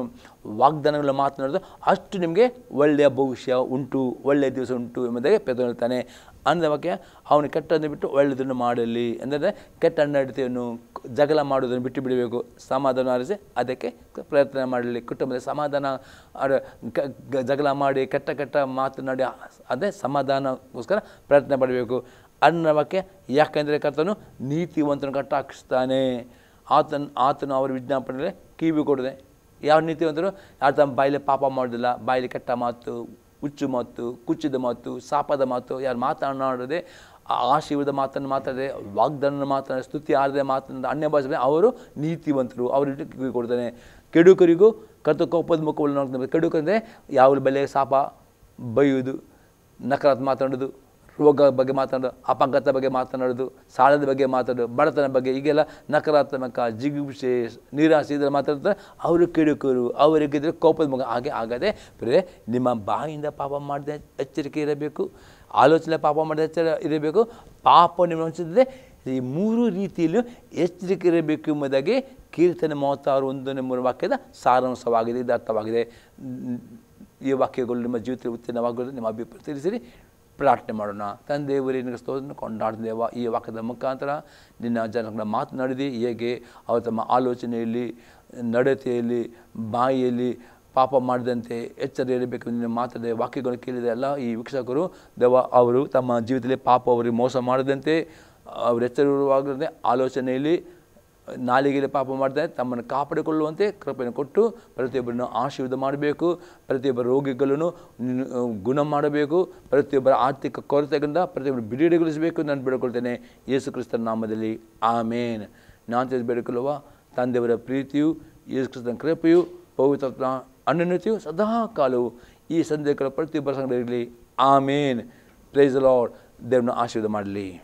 ವಾಗ್ದಾನಗಳು ಮಾತನಾಡೋದು ಅಷ್ಟು ನಿಮಗೆ ಒಳ್ಳೆಯ ಭವಿಷ್ಯ ಉಂಟು, ಒಳ್ಳೆಯ ದಿವಸ ಉಂಟು ಎಂಬುದಾಗಿ ಪೇತ್ರ ಹೇಳ್ತಾನೆ. ಅಂದಕ್ಕೆ ಅವನು ಕೆಟ್ಟದನ್ನು ಬಿಟ್ಟು ಒಳ್ಳೆಯದನ್ನು ಮಾಡಲಿ. ಅಂದರೆ ಕೆಟ್ಟ ನಡತೆಯನ್ನು ಜಗಳ ಮಾಡುವುದನ್ನು ಬಿಟ್ಟು ಬಿಡಬೇಕು. ಸಮಾಧಾನ ಆರಿಸಿ ಅದಕ್ಕೆ ಪ್ರಯತ್ನ ಮಾಡಲಿ. ಕುಟುಂಬದ ಸಮಾಧಾನ ಜಗಳ ಮಾಡಿ ಕೆಟ್ಟ ಮಾತನಾಡಿ ಅದೇ ಸಮಾಧಾನಕ್ಕೋಸ್ಕರ ಪ್ರಯತ್ನ ಪಡಬೇಕು. ಅನ್ನವಕ್ಕೆ ಯಾಕೆಂದರೆ ಕರ್ತನು ನೀತಿವಂತನ ಕಟ್ಟಾಕಿಸ್ತಾನೆ. ಆತನು ಅವರ ವಿಜ್ಞಾಪನೆಗೆ ಕಿವಿ ಕೊಡದೆ. ಯಾವ ನೀತಿವಂತರು? ಯಾರು ತಮ್ಮ ಬಾಯಲ್ಲಿ ಪಾಪ ಮಾಡೋದಿಲ್ಲ, ಬಾಯಲ್ಲಿ ಕೆಟ್ಟ ಮಾತು, ಹುಚ್ಚು ಮಾತು, ಕುಚ್ಚಿದ ಮಾತು, ಶಾಪದ ಮಾತು ಯಾರು ಮಾತನಾಡದೆ, ಆಶೀರ್ವಾದ ಮಾತನ್ನು ಮಾತಾಡದೆ, ವಾಗ್ದಾನ ಮಾತನಾಡಿ, ಸ್ತುತಿ ಆಡದೆ ಮಾತನಾಡ ಅನ್ಯ ಭಾಷೆ ಅವರು ನೀತಿವಂತರು. ಅವರಿಗೆ ಕಿವಿ ಕೊಡ್ತಾನೆ. ಕೆಡುಕರಿಗೂ ಕರ್ತ ಕೋಪದ ಮುಖವನ್ನು ನೋಡ್ತಾನೆ. ಕೆಡುಕಂದರೆ ಯಾವ ಬೆಲೆ ಶಾಪ, ಬೈಯುವುದು, ನಕಾರಾತ್ಮಕ ಮಾತನಾಡೋದು, ರೋಗ ಬಗ್ಗೆ ಮಾತನಾಡೋದು, ಅಪಘಾತ ಬಗ್ಗೆ ಮಾತನಾಡೋದು, ಸಾಲದ ಬಗ್ಗೆ ಮಾತಾಡೋದು, ಬಡತನ ಬಗ್ಗೆ ಹೀಗೆಲ್ಲ ನಕಾರಾತ್ಮಕ, ಜಿಗುಪ್ಸೆ, ನಿರಾಸೆ ಇದರ ಮಾತಾಡ್ತಾರೆ. ಅವರು ಕೆಡುಕರು, ಅವರಿಗಿದ್ರೆ ಕೋಪದ ಮುಖ. ಹಾಗೆ ಆಗದೆ ನಿಮ್ಮ ಬಾಯಿಂದ ಪಾಪ ಮಾಡದೆ ಎಚ್ಚರಿಕೆ ಇರಬೇಕು, ಆಲೋಚನೆ ಪಾಪ ಮಾಡದೆ ಎಚ್ಚರ ಇರಬೇಕು. ಪಾಪ ನಿಮ್ಮ ಅನಿಸಿದ್ರೆ ಈ 3 ರೀತಿಯಲ್ಲೂ ಎಚ್ಚರಿಕೆ ಇರಬೇಕು ಎಂಬುದಾಗಿ ಕೀರ್ತನೆ 36:1-3 ವಾಕ್ಯದ ಸಾರಾಂಶವಾಗಿದೆ. ಇದು ಅರ್ಥವಾಗಿದೆ. ಈ ವಾಕ್ಯಗಳು ನಿಮ್ಮ ಜೀವಿತ ಉತ್ತೀರ್ಣವಾಗೋದು ನಿಮ್ಮ ಅಭಿಪ್ರಾಯ ತಿಳಿಸಿರಿ. ಪ್ರಾರ್ಥನೆ ಮಾಡೋಣ. ತಂದೆಯವರೇ ನಿನಗೆ ಸ್ತೋತ್ರವನ್ನು ಕೊಂಡಾಡ್ದೇವ. ಈ ವಾಕ್ಯದ ಮುಖಾಂತರ ನಿನ್ನ ಜನಗಳ ಮಾತನಾಡಿದೆ. ಹೇಗೆ ಅವರು ತಮ್ಮ ಆಲೋಚನೆಯಲ್ಲಿ, ನಡತೆಯಲ್ಲಿ, ಬಾಯಿಯಲ್ಲಿ ಪಾಪ ಮಾಡಿದಂತೆ ಎಚ್ಚರ ಇರಬೇಕು. ನಿನ್ನ ಮಾತಾಡಿದ ವಾಕ್ಯಗಳು ಕೇಳಿದ ಎಲ್ಲ ಈ ವೀಕ್ಷಕರು ದೇವ ಅವರು ತಮ್ಮ ಜೀವಿತದಲ್ಲಿ ಪಾಪ ಅವರಿಗೆ ಮೋಸ ಮಾಡದಂತೆ ಅವರು ಎಚ್ಚರವಾಗದಂತೆ ಆಲೋಚನೆಯಲ್ಲಿ, ನಾಲಿಗೆಯಲ್ಲಿ ಪಾಪ ಮಾಡ್ತಾರೆ, ತಮ್ಮನ್ನು ಕಾಪಾಡಿಕೊಳ್ಳುವಂತೆ ಕೃಪೆಯನ್ನು ಕೊಟ್ಟು ಪ್ರತಿಯೊಬ್ಬರನ್ನು ಆಶೀರ್ವಾದ ಮಾಡಬೇಕು. ಪ್ರತಿಯೊಬ್ಬರ ರೋಗಿಗಳನ್ನು ಗುಣ ಮಾಡಬೇಕು. ಪ್ರತಿಯೊಬ್ಬರ ಆರ್ಥಿಕ ಕೊರತೆಗಳಿಂದ ಪ್ರತಿಯೊಬ್ಬರು ಬಿಡುಗಡೆಗೊಳಿಸಬೇಕು ನಾನು ಬೇಡಿಕೊಳ್ತೇನೆ ಯೇಸು ಕ್ರಿಸ್ತನ ನಾಮದಲ್ಲಿ. ಆಮೇನ್. ನಾನು ಬೇಡಿಕೊಳ್ಳುವ ತಂದೆಯವರ ಪ್ರೀತಿಯು, ಯೇಸು ಕ್ರಿಸ್ತನ ಕೃಪೆಯು, ಪವಿತ್ರ ಅನ್ಯೋನ್ಯತೆಯು ಸದಾ ಕಾಲವು ಈ ಸಂದೇಹಗಳ ಪ್ರತಿಯೊಬ್ಬರ ಸಂಗಡ ಇರಲಿ. ಆಮೇನ್. Praise the Lord. ದೇವರನ್ನು ಆಶೀರ್ವಾದ ಮಾಡಲಿ.